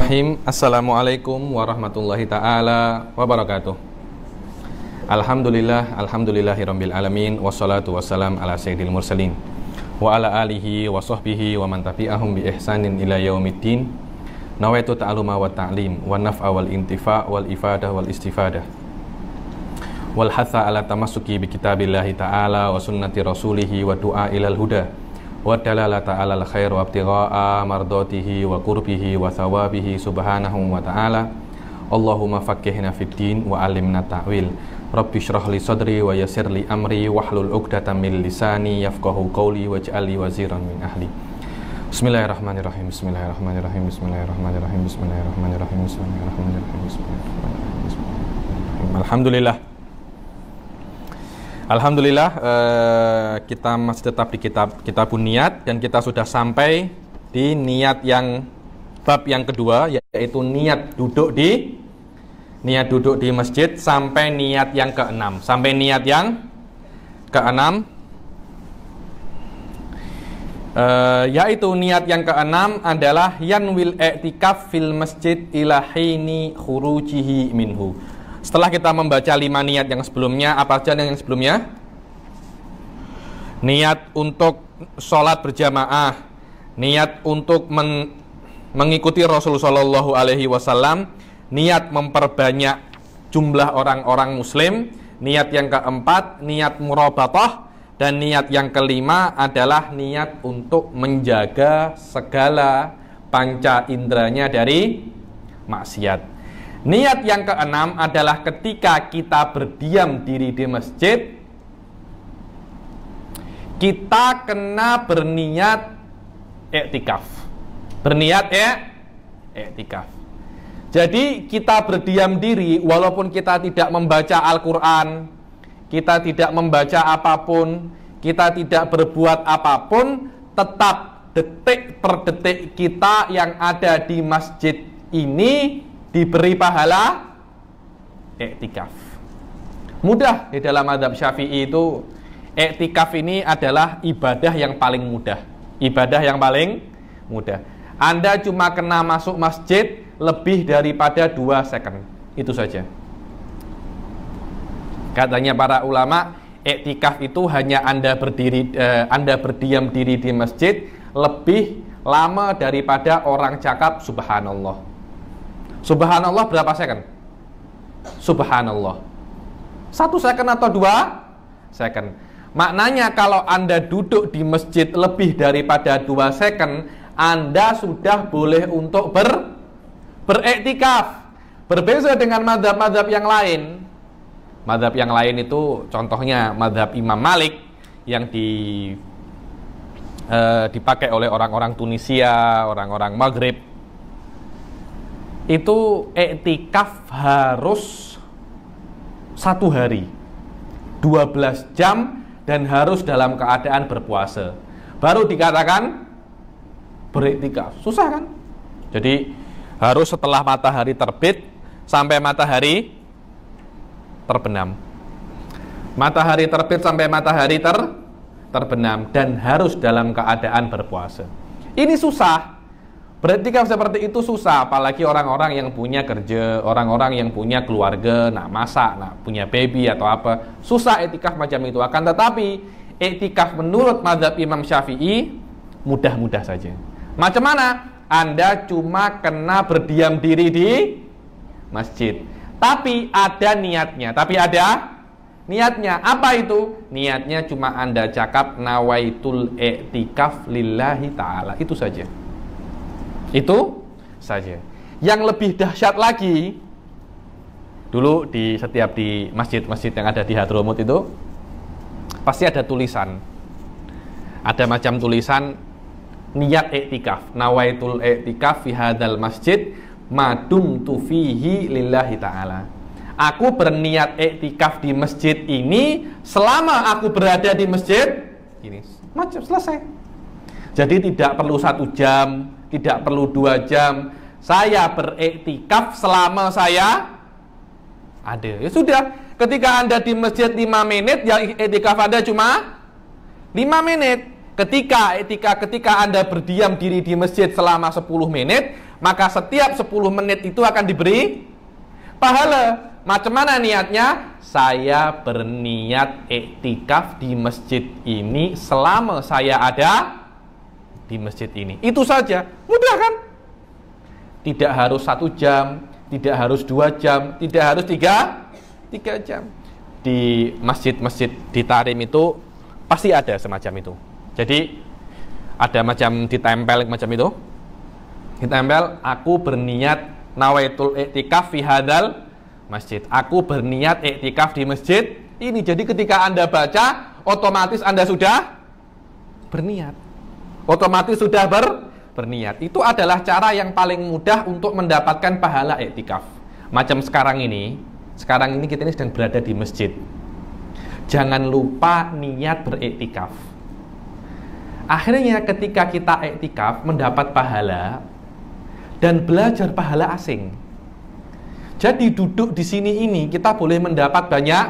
Bismillahirrahmanirrahim. Assalamualaikum warahmatullahi ta'ala wabarakatuh. Alhamdulillahirabbil alamin, wassalatu wassalam ala sayyidil mursalin wa ala alihi wa sahbihi wa man tabi'ahum bi ihsanin ila yaumiddin. Nawaitu ta'aluma wa ta'lim wa naf'a wal intifa' wal ifadah wal istifadah wal hatha ala tamassuki bi kitabillahi ta'ala wa sunnati rasulihi wa du'a ilal huda wa dalalata alal khair wa ibtigha'a mardatihi wa qurbihi wa thawabihi subhanahu wa ta'ala. Allahumma faqqihna fid din wa alimna ta'wil. Rabbi shrah li sadri wa yassir li amri wahlul 'uqdatam min lisani yafqahu qawli waj'al li waziran min ahli. Bismillahirrahmanirrahim. Bismillahirrahmanirrahim. Bismillahirrahmanirrahim. Bismillahirrahmanirrahim. Bismillahirrahmanirrahim. Bismillahirrahmanirrahim. Alhamdulillah, kita masih tetap di kitabun niat, dan kita sudah sampai di niat yang bab yang kedua, yaitu niat duduk di masjid, sampai niat yang keenam. Yaitu niat yang keenam adalah yanwil i'tikaf fil masjid ila hini khurujihi minhu. Setelah kita membaca 5 niat yang sebelumnya, apa saja yang sebelumnya? Niat untuk sholat berjamaah, niat untuk mengikuti Rasul Shallallahu Alaihi Wasallam, niat memperbanyak jumlah orang-orang Muslim, niat yang keempat niat murabatah, dan niat yang kelima adalah niat untuk menjaga segala panca inderanya dari maksiat. Niat yang keenam adalah ketika kita berdiam diri di masjid, kita kena berniat i'tikaf. Jadi kita berdiam diri, walaupun kita tidak membaca Al-Quran, kita tidak membaca apapun, kita tidak berbuat apapun, tetap detik per detik kita yang ada di masjid ini diberi pahala i'tikaf. Mudah di dalam mazhab Syafi'i itu, i'tikaf ini adalah ibadah yang paling mudah. Anda cuma kena masuk masjid lebih daripada 2 second. Itu saja. Katanya para ulama, i'tikaf itu hanya Anda berdiam diri di masjid lebih lama daripada orang cakap subhanallah. Subhanallah berapa second? Subhanallah 1 second atau 2 second. Maknanya kalau Anda duduk di masjid lebih daripada 2 second, Anda sudah boleh untuk beriktikaf. Berbeza dengan madhab-madhab yang lain. Madhab yang lain itu contohnya madhab Imam Malik yang dipakai oleh orang-orang Tunisia, orang-orang Maghrib. Itu i'tikaf harus 1 hari 12 jam dan harus dalam keadaan berpuasa, baru dikatakan beriktikaf. Susah kan? Jadi harus setelah matahari terbit sampai matahari terbenam. Matahari terbit sampai matahari terbenam, dan harus dalam keadaan berpuasa. Ini susah. Beriktikaf seperti itu susah, apalagi orang-orang yang punya kerja, orang-orang yang punya keluarga, nak masak, nak punya baby atau apa. Susah i'tikaf macam itu. Akan tetapi i'tikaf menurut mazhab Imam Syafi'i mudah-mudah saja. Macam mana? Anda cuma kena berdiam diri di masjid. Tapi ada niatnya. Apa itu? Niatnya cuma Anda cakap nawaitul i'tikaf lillahi ta'ala. Itu saja. Yang lebih dahsyat lagi, dulu di masjid-masjid yang ada di Hadramut itu pasti ada tulisan. Ada macam tulisan niat i'tikaf, nawaitul i'tikaf fi hadzal masjid madumtu fihi lillahi ta'ala. Aku berniat i'tikaf di masjid ini selama aku berada di masjid ini. Macam selesai. Jadi tidak perlu 1 jam, tidak perlu 2 jam. Saya beriktikaf selama saya ada. Ya sudah, ketika Anda di masjid 5 menit, ya iktikaf Anda cuma 5 menit. Ketika Anda berdiam diri di masjid selama 10 menit, maka setiap 10 menit itu akan diberi pahala. Macam mana niatnya? Saya berniat iktikaf di masjid ini selama saya ada di masjid ini. Itu saja, mudah kan? Tidak harus 1 jam, tidak harus 2 jam, tidak harus 3 jam. Di masjid-masjid di Tarim itu pasti ada semacam itu. Jadi ada macam ditempel macam itu. Ditempel, aku berniat nawaitul iktikaf fi hadzal masjid. Aku berniat iktikaf di masjid ini. Jadi ketika Anda baca, otomatis Anda sudah berniat. Otomatis sudah berniat. Itu adalah cara yang paling mudah untuk mendapatkan pahala iktikaf. Macam sekarang ini kita ini sedang berada di masjid. Jangan lupa niat beriktikaf. Akhirnya ketika kita iktikaf mendapat pahala dan belajar pahala asing. Jadi duduk di sini ini kita boleh mendapat banyak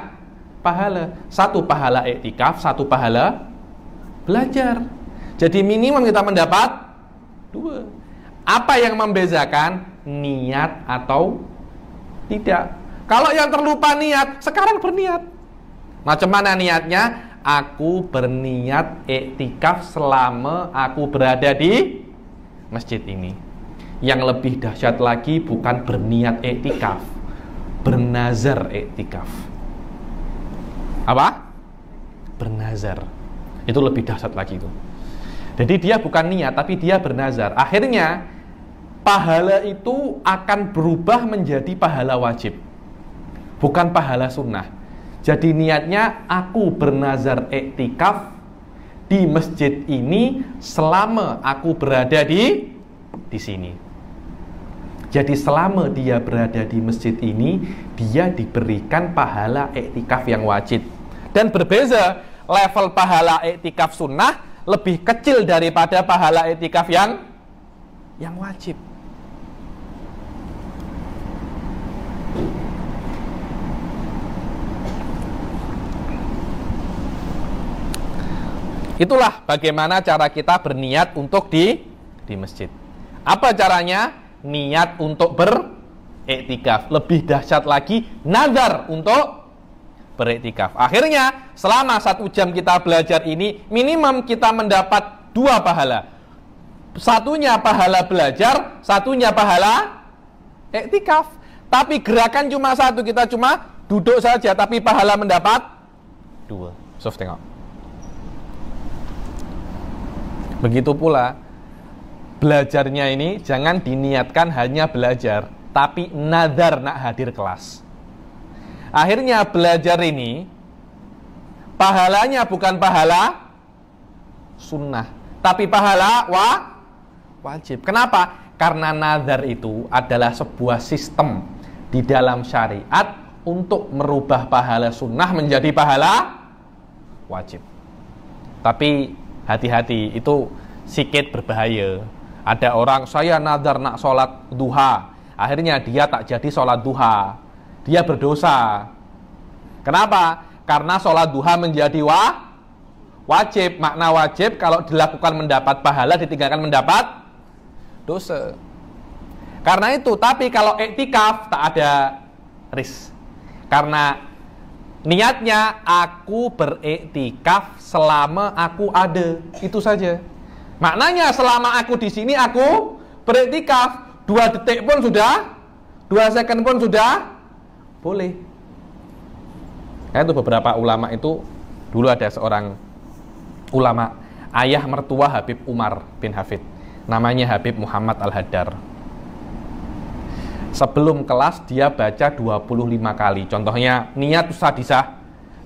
pahala. 1 pahala iktikaf, 1 pahala belajar. Jadi minimum kita mendapat 2. Apa yang membedakan niat atau tidak? Kalau yang terlupa niat, sekarang berniat. Macam mana niatnya? Aku berniat iktikaf selama aku berada di masjid ini. Yang lebih dahsyat lagi bukan berniat iktikaf, bernazar iktikaf. Apa? Bernazar. Itu lebih dahsyat lagi itu. Jadi dia bukan niat, tapi dia bernazar. Akhirnya pahala itu akan berubah menjadi pahala wajib, bukan pahala sunnah. Jadi niatnya aku bernazar iktikaf di masjid ini selama aku berada di sini. Jadi selama dia berada di masjid ini, dia diberikan pahala iktikaf yang wajib. Dan berbeza, level pahala iktikaf sunnah lebih kecil daripada pahala iktikaf yang wajib. Itulah bagaimana cara kita berniat untuk di masjid. Apa caranya? Niat untuk beriktikaf. Lebih dahsyat lagi, nazar untuk beriktikaf. Akhirnya selama 1 jam kita belajar ini, minimum kita mendapat 2 pahala. Satunya pahala belajar, satunya pahala iktikaf. Tapi gerakan cuma 1, kita cuma duduk saja, tapi pahala mendapat 2. Sof, tengok. Begitu pula belajarnya ini jangan diniatkan hanya belajar, tapi nazar nak hadir kelas. Akhirnya belajar ini pahalanya bukan pahala sunnah, tapi pahala wajib. Kenapa? Karena nazar itu adalah sebuah sistem di dalam syariat untuk merubah pahala sunnah menjadi pahala wajib. Tapi hati-hati, itu sikit berbahaya. Ada orang, saya nazar nak sholat duha, akhirnya dia tak jadi sholat duha, dia berdosa. Kenapa? Karena sholat duha menjadi wajib. Makna wajib kalau dilakukan mendapat pahala, ditinggalkan mendapat dosa. Karena itu, tapi kalau iktikaf tak ada risk. Karena niatnya aku beriktikaf selama aku ada, itu saja. Maknanya selama aku di sini aku beriktikaf, 2 detik pun sudah, 2 second pun sudah boleh. Itu beberapa ulama itu, dulu ada seorang ulama, ayah mertua Habib Umar bin Hafid, namanya Habib Muhammad Al-Haddar. Sebelum kelas dia baca 25 kali. Contohnya niat sadisah.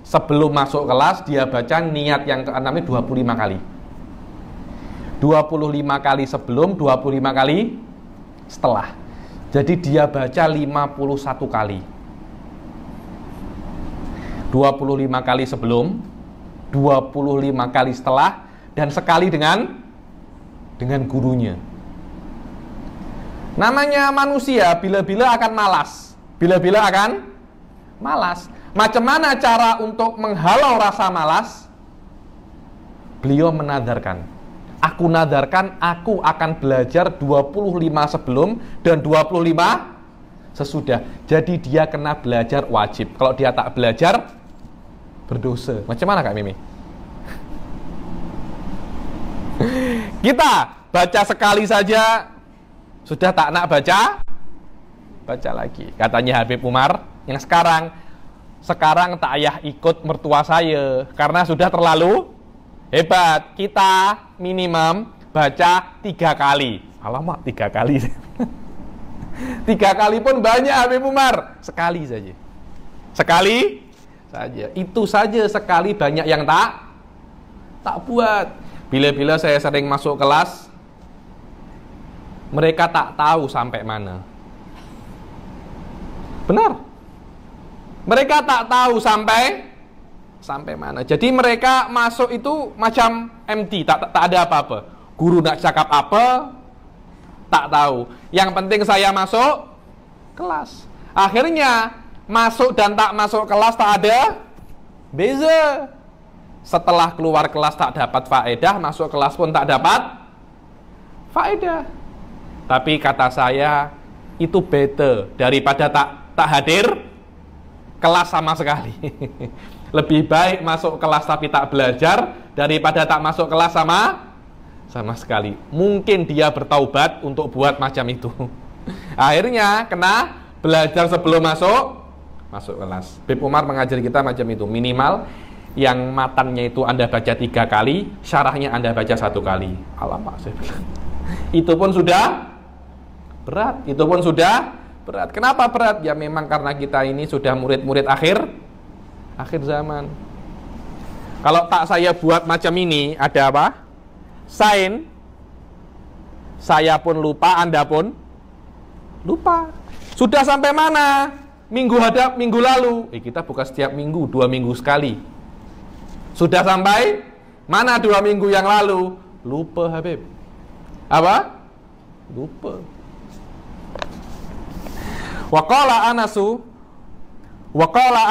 Sebelum masuk kelas dia baca niat yang ke-6 25 kali. 25 kali sebelum, 25 kali setelah. Jadi dia baca 51 kali. 25 kali sebelum, 25 kali setelah, dan sekali dengan gurunya. Namanya manusia bila-bila akan malas. Bila-bila akan malas. Macam mana cara untuk menghalau rasa malas? Beliau menadarkan, Aku nadarkan aku akan belajar 25 sebelum dan 25 sesudah. Jadi dia kena belajar wajib. Kalau dia tak belajar, berdosa. Macam mana Kak Mimi? Kita baca sekali saja sudah tak nak baca lagi. Katanya Habib Umar yang sekarang tak payah ikut mertua saya karena sudah terlalu hebat. Kita minimum baca 3 kali. Alamak, 3 kali. 3 kali pun banyak Habib Umar. Sekali saja. Sekali saja. Itu saja sekali, banyak yang tak buat. Bila-bila saya sering masuk kelas, mereka tak tahu sampai mana. Benar. Mereka tak tahu sampai mana. Jadi mereka masuk itu macam empty, tak ada apa-apa. Guru nak cakap apa, tak tahu. Yang penting saya masuk kelas. Akhirnya masuk dan tak masuk kelas tak ada beza. Setelah keluar kelas tak dapat faedah, masuk kelas pun tak dapat faedah. Tapi kata saya itu better daripada tak hadir kelas sama sekali. Lebih baik masuk kelas tapi tak belajar daripada tak masuk kelas sama sekali. Mungkin dia bertaubat untuk buat macam itu. Akhirnya kena belajar sebelum masuk kelas. Habib Umar mengajar kita macam itu. Minimal yang matannya itu Anda baca 3 kali, syarahnya Anda baca 1 kali. Alamak, saya bilang. Itu pun sudah berat. Kenapa berat? Ya memang karena kita ini sudah murid-murid akhir zaman. Kalau tak saya buat macam ini, ada apa? Sain. Saya pun lupa, Anda pun lupa. Sudah sampai mana? Minggu lalu. Kita buka setiap minggu, 2 minggu sekali. Sudah sampai mana 2 minggu yang lalu? Lupa Habib. Apa? Lupa. Waqala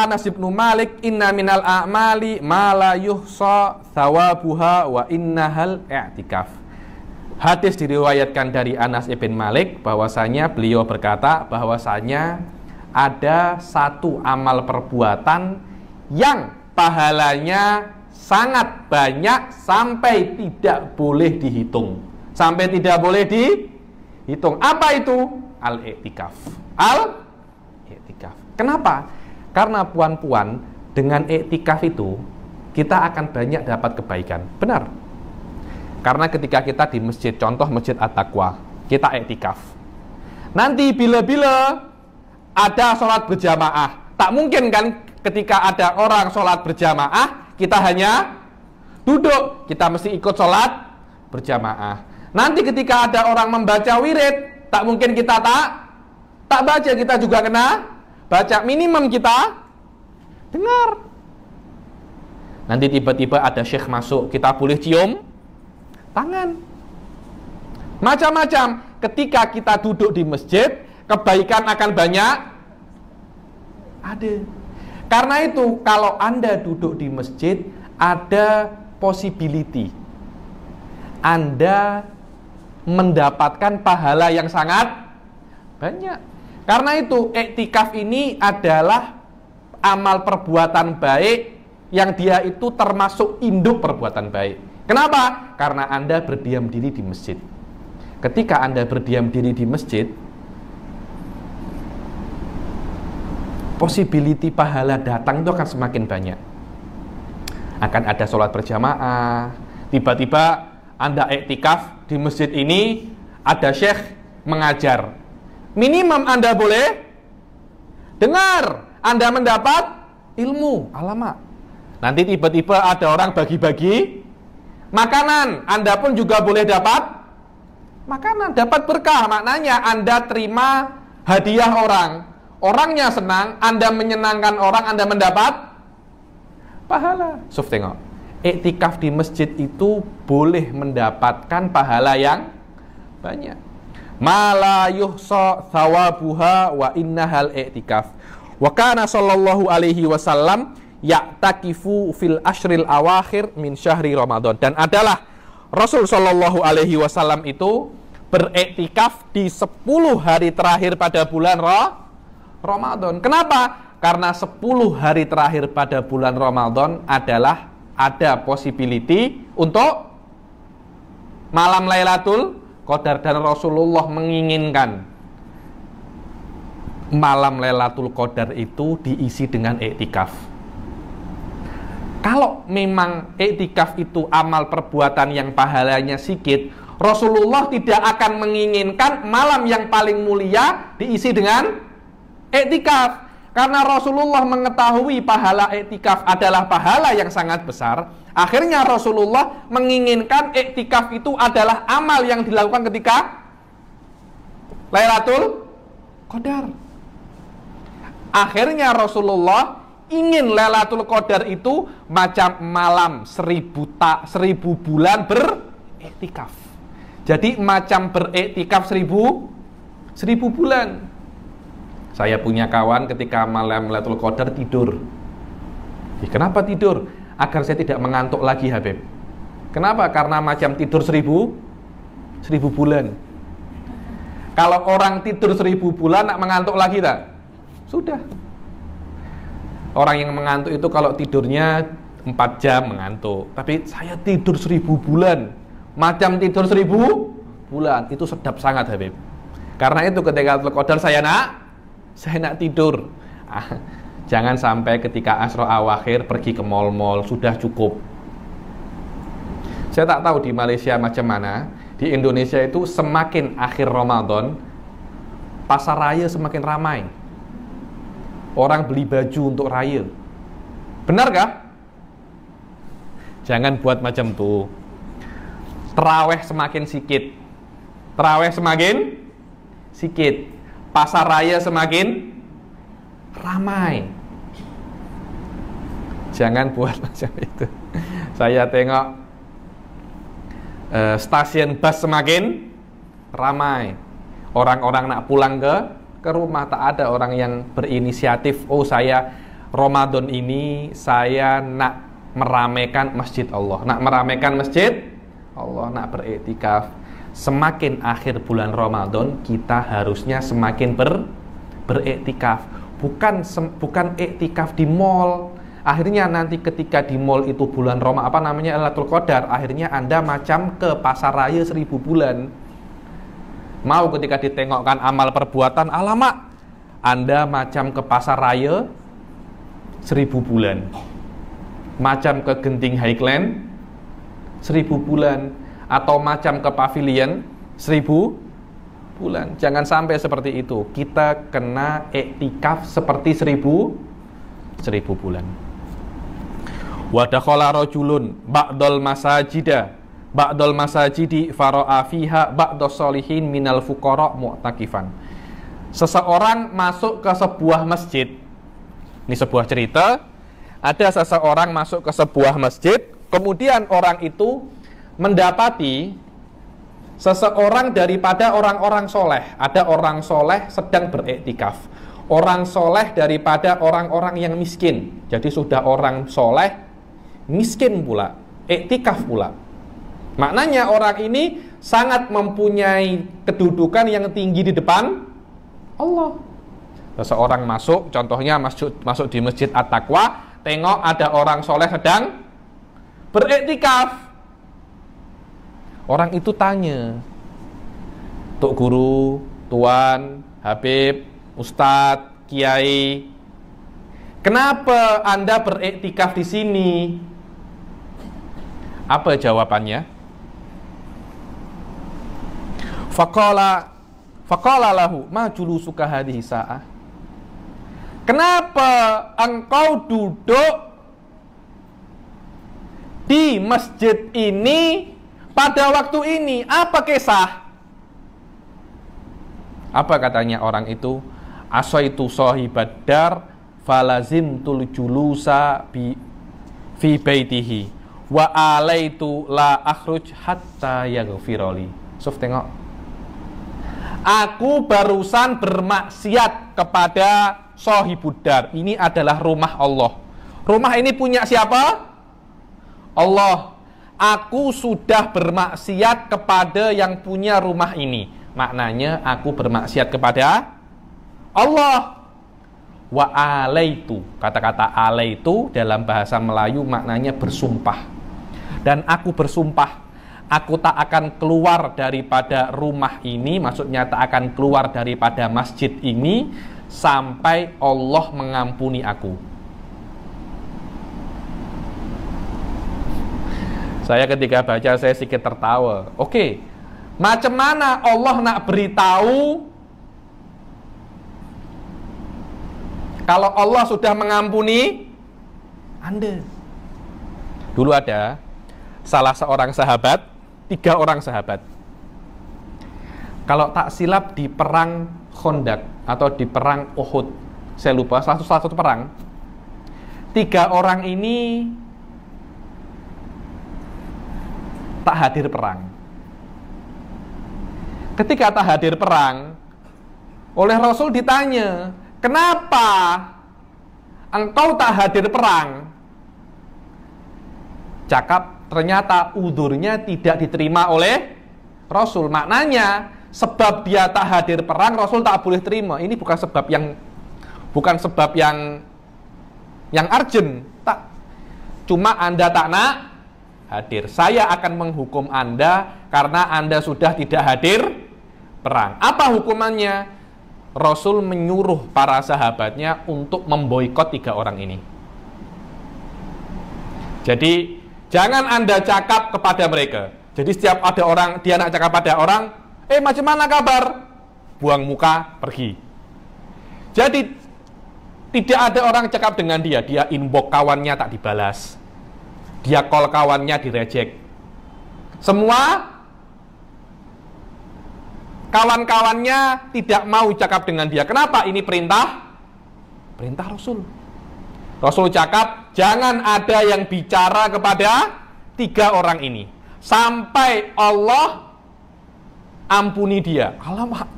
Anas ibn Malik inna minal a'mali ma la yuhsa thawabuha wa innahal i'tikaf. Hadis diriwayatkan dari Anas ibn Malik bahwasanya beliau berkata bahwasanya ada satu amal perbuatan yang pahalanya sangat banyak sampai tidak boleh dihitung. Apa itu? Al-i'tikaf. Al-i'tikaf. Kenapa? Karena puan-puan, dengan i'tikaf itu kita akan banyak dapat kebaikan. Benar. Karena ketika kita di masjid, contoh Masjid At-Taqwa, kita i'tikaf. Nanti bila-bila ada sholat berjamaah, tak mungkin kan ketika ada orang sholat berjamaah, kita hanya duduk, kita mesti ikut sholat berjamaah. Nanti ketika ada orang membaca wirid, tak mungkin kita tak baca, kita juga kena baca. Minimum kita dengar. Nanti tiba-tiba ada syekh masuk, kita boleh cium tangan. Macam-macam. Ketika kita duduk di masjid, kebaikan akan banyak ada. Karena itu kalau Anda duduk di masjid, ada possibility Anda mendapatkan pahala yang sangat banyak. Karena itu iktikaf ini adalah amal perbuatan baik yang dia itu termasuk induk perbuatan baik. Kenapa? Karena Anda berdiam diri di masjid. Ketika Anda berdiam diri di masjid, possibility pahala datang itu akan semakin banyak. Akan ada sholat berjamaah. Tiba-tiba Anda iktikaf di masjid ini, ada syekh mengajar. Minimum Anda boleh dengar, Anda mendapat ilmu. Alamak. Nanti tiba-tiba ada orang bagi-bagi makanan, Anda pun juga boleh dapat makanan, dapat berkah. Maknanya Anda terima hadiah orang, orangnya senang, Anda menyenangkan orang, Anda mendapat pahala. Suf, tengok, iktikaf di masjid itu boleh mendapatkan pahala yang banyak. Mala yuhsa thawabuha wa innahal i'tikaf. Wa kana sallallahu alaihi wasallam ya'takifu fil ashril awakhir min syahri Ramadan. Dan adalah Rasul Shallallahu Alaihi Wasallam itu beriktikaf di 10 hari terakhir pada bulan Ramadan. Kenapa? Karena 10 hari terakhir pada bulan Ramadan adalah ada possibility untuk malam Lailatul Qadar, dan Rasulullah menginginkan malam Lailatul Qadar itu diisi dengan iktikaf. Kalau memang iktikaf itu amal perbuatan yang pahalanya sedikit, Rasulullah tidak akan menginginkan malam yang paling mulia diisi dengan iktikaf. Karena Rasulullah mengetahui pahala iktikaf adalah pahala yang sangat besar, akhirnya Rasulullah menginginkan iktikaf itu adalah amal yang dilakukan ketika Lailatul Qadar. Akhirnya Rasulullah ingin Lailatul Qadar itu macam malam 1000 bulan beriktikaf. Jadi macam beriktikaf 1000 bulan. Saya punya kawan ketika malam Lailatul Qadar tidur. Kenapa tidur? Agar saya tidak mengantuk lagi, Habib. Kenapa? Karena macam tidur 1000 bulan. Kalau orang tidur 1000 bulan nak mengantuk lagi tak? Sudah. Orang yang mengantuk itu kalau tidurnya 4 jam mengantuk. Tapi saya tidur 1000 bulan. Macam tidur 1000 bulan. Itu sedap sangat, Habib. Karena itu ketika Lailatul Qadar saya nak tidur. Jangan sampai ketika Asro Awakhir pergi ke mal-mal, sudah cukup. Saya tak tahu di Malaysia macam mana. Di Indonesia itu semakin akhir Ramadan, pasar raya semakin ramai. Orang beli baju untuk raya. Benarkah? Jangan buat macam itu. Terawih semakin sikit. Terawih semakin sikit. Pasar raya semakin ramai. Jangan buat macam itu. Saya tengok stasiun bus semakin ramai. Orang-orang nak pulang ke rumah, tak ada orang yang berinisiatif, oh saya Ramadan ini saya nak meramaikan masjid Allah, nak meramaikan masjid Allah, nak beriktikaf. Semakin akhir bulan Ramadan kita harusnya semakin beriktikaf, bukan iktikaf di mall. Akhirnya nanti ketika di mall itu bulan Lailatul Qadar, akhirnya Anda macam ke pasar raya 1000 bulan. Mau ketika ditengokkan amal perbuatan, alamak, Anda macam ke pasar raya 1000 bulan. Macam ke Genting Highland 1000 bulan. Atau macam ke pavilion 1000 bulan. Jangan sampai seperti itu. Kita kena iktikaf seperti 1000 bulan. Wa dakhala rajulun ba'dal masajidi fara'a fiha ba'das sholihin minal fuqara mu'takifan. Seseorang masuk ke sebuah masjid. Ini sebuah cerita. Ada seseorang masuk ke sebuah masjid, kemudian orang itu mendapati seseorang daripada orang-orang soleh. Ada orang soleh sedang beriktikaf. Orang soleh daripada orang-orang yang miskin. Jadi sudah orang soleh, miskin pula, iktikaf pula. Maknanya orang ini sangat mempunyai kedudukan yang tinggi di depan Allah. Seseorang masuk, contohnya masuk di Masjid At-Taqwa, tengok ada orang soleh sedang beriktikaf. Orang itu tanya, Tuk Guru, Tuan, Habib, Ustadz, Kiai, kenapa Anda beriktikaf di sini? Apa jawabannya? Faqala lahu ma julusuka hadhihi sa'ah. Kenapa engkau duduk di masjid ini pada waktu ini? Apa kisah? Apa katanya orang itu? Asaitu sahibad dar falazimtul julusa fi baitihi wa alaitu la akhruj hatta yaghfirali. Suf, tengok. Aku barusan bermaksiat kepada sahibudar. Ini adalah rumah Allah. Rumah ini punya siapa? Allah. aku sudah bermaksiat kepada yang punya rumah ini. Maknanya aku bermaksiat kepada Allah. Wa alaitu, kata-kata alaitu dalam bahasa Melayu maknanya bersumpah. Dan aku bersumpah, aku tak akan keluar daripada rumah ini, maksudnya tak akan keluar daripada masjid ini sampai Allah mengampuni aku. Saya ketika baca saya sedikit tertawa. Oke, macam mana Allah nak beritahu kalau Allah sudah mengampuni Anda? Dulu ada salah seorang sahabat, 3 orang sahabat. Kalau tak silap di perang Khandaq atau di perang Uhud, saya lupa, salah satu perang. 3 orang ini tak hadir perang. Ketika tak hadir perang, oleh Rasul ditanya, kenapa engkau tak hadir perang? Cakap, ternyata udurnya tidak diterima oleh Rasul. Maknanya, sebab dia tak hadir perang, Rasul tak boleh terima. Ini bukan sebab yang urgent. Tak. Cuma Anda tak nak hadir. Saya akan menghukum Anda karena Anda sudah tidak hadir perang. Apa hukumannya? Rasul menyuruh para sahabatnya untuk memboikot 3 orang ini. Jadi jangan Anda cakap kepada mereka. Jadi setiap ada orang, dia nak cakap pada orang, macam mana kabar? Buang muka, pergi. Jadi tidak ada orang cakap dengan dia. Dia inbox kawannya tak dibalas, dia call kawannya direject. Semua kawan-kawannya tidak mau cakap dengan dia. Kenapa? Ini perintah Rasul. Rasul cakap, jangan ada yang bicara kepada 3 orang ini sampai Allah ampuni dia. Alamak,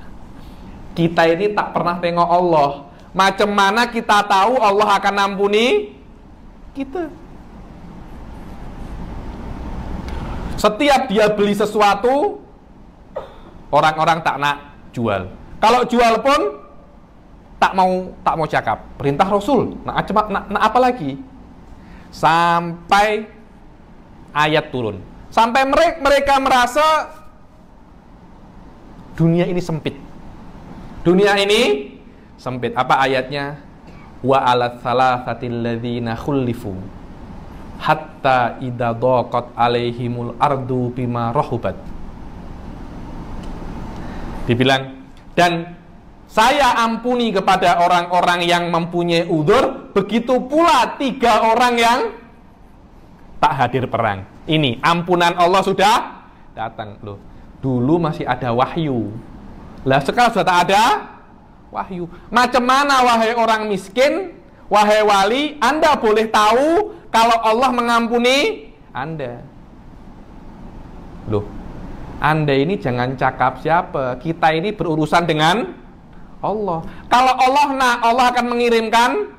kita ini tak pernah tengok Allah. Macam mana kita tahu Allah akan ampuni kita? Setiap dia beli sesuatu, orang-orang tak nak jual. Kalau jual pun tak mau cakap. Perintah Rasul. Nak apa lagi? Sampai ayat turun. Sampai mereka merasa dunia ini sempit. Dunia ini sempit. Apa ayatnya? Wa 'alats salasatil ladzina khulifu hatta idza dhaqat 'alaihimul ardu bima rahubat. Dibilang, dan saya ampuni kepada orang-orang yang mempunyai udzur, begitu pula 3 orang yang tak hadir perang. Ini ampunan Allah sudah datang. Loh, dulu masih ada wahyu. Lah sekarang sudah tak ada wahyu. Macam mana wahai orang miskin, wahai wali, Anda boleh tahu kalau Allah mengampuni Anda? Loh, Anda ini jangan cakap siapa. Kita ini berurusan dengan Allah. Kalau Allah nak, Allah akan mengirimkan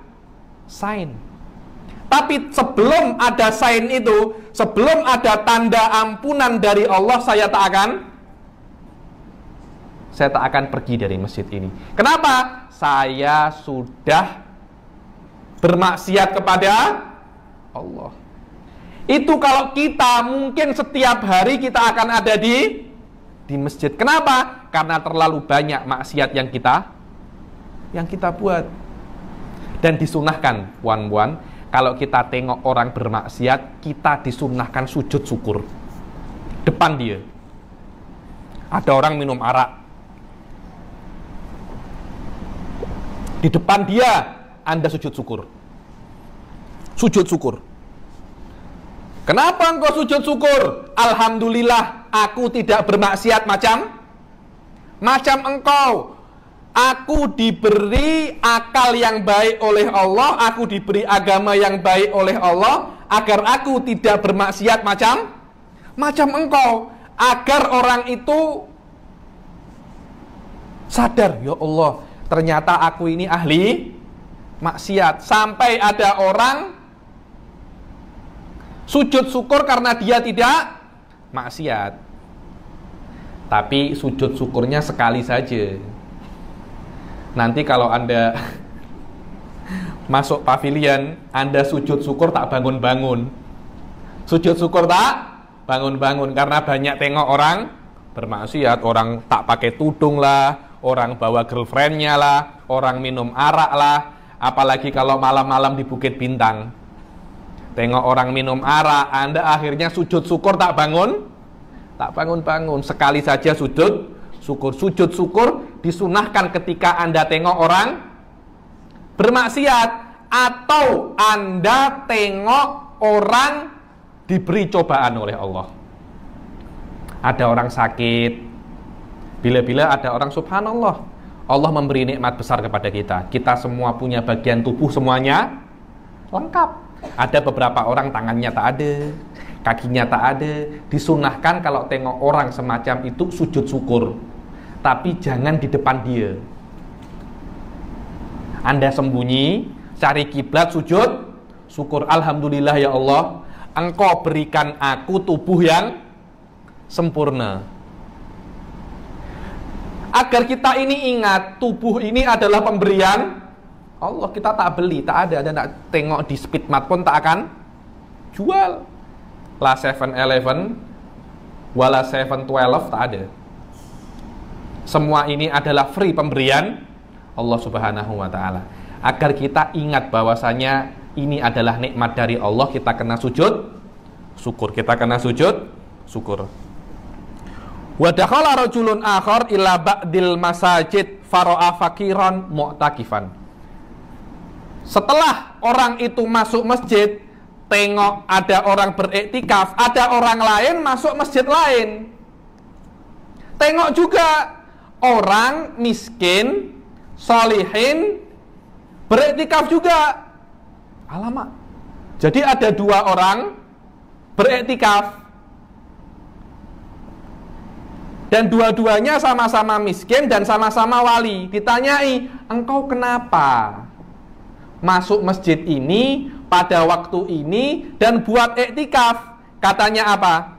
sign. Tapi sebelum ada sign itu, sebelum ada tanda ampunan dari Allah, saya tak akan pergi dari masjid ini. Kenapa? Saya sudah bermaksiat kepada Allah. Itu kalau kita mungkin setiap hari kita akan ada di masjid. Kenapa? Karena terlalu banyak maksiat yang kita buat. Dan disunahkan, puan-puan, kalau kita tengok orang bermaksiat, kita disunahkan sujud syukur depan dia. Ada orang minum arak, di depan dia Anda sujud syukur. Sujud syukur. Kenapa engkau sujud syukur? Alhamdulillah, aku tidak bermaksiat macam engkau. Aku diberi akal yang baik oleh Allah, aku diberi agama yang baik oleh Allah, agar aku tidak bermaksiat macam engkau. Agar orang itu sadar, ya Allah, ternyata aku ini ahli maksiat. Sampai ada orang Sujud syukur karena dia tidak maksiat. Tapi sujud syukurnya sekali saja. Nanti kalau Anda masuk pavilion, Anda sujud syukur tak bangun-bangun. Sujud syukur tak bangun-bangun karena banyak tengok orang bermaksiat, orang tak pakai tudung lah, orang bawa girlfriendnya lah, orang minum arak lah, apalagi kalau malam-malam di Bukit Bintang. Tengok orang minum arak, Anda akhirnya sujud syukur tak bangun-bangun. Sekali saja sujud syukur. Sujud syukur disunahkan ketika Anda tengok orang bermaksiat atau Anda tengok orang diberi cobaan oleh Allah. Ada orang sakit, bila-bila ada orang, subhanallah, Allah memberi nikmat besar kepada kita. Kita semua punya bagian tubuh semuanya lengkap. Ada beberapa orang tangannya tak ada, kakinya tak ada. Disunahkan kalau tengok orang semacam itu sujud syukur, tapi jangan di depan dia. Anda sembunyi, cari kiblat, sujud syukur. Alhamdulillah ya Allah, Engkau berikan aku tubuh yang sempurna. Agar kita ini ingat, tubuh ini adalah pemberian Allah. Kita tak beli, tak ada. Anda tak tengok di Speedmart pun tak akan jual. La 7-Eleven wala 7-Eleven tak ada. Semua ini adalah free pemberian Allah Subhanahu wa ta'ala. Agar kita ingat bahwasanya ini adalah nikmat dari Allah, kita kena sujud syukur. Kita kena sujud syukur. Wa dakhala rajulun akhar ila ba'dil masajid fara'a fakiran mu'takifan. Setelah orang itu masuk masjid, tengok ada orang beriktikaf, ada orang lain masuk masjid lain. Tengok juga orang miskin, solihin, beriktikaf juga. Alamak. Jadi ada dua orang beriktikaf. Dan dua-duanya sama-sama miskin dan sama-sama wali. Ditanyai, engkau kenapa masuk masjid ini pada waktu ini dan buat iktikaf? Katanya apa?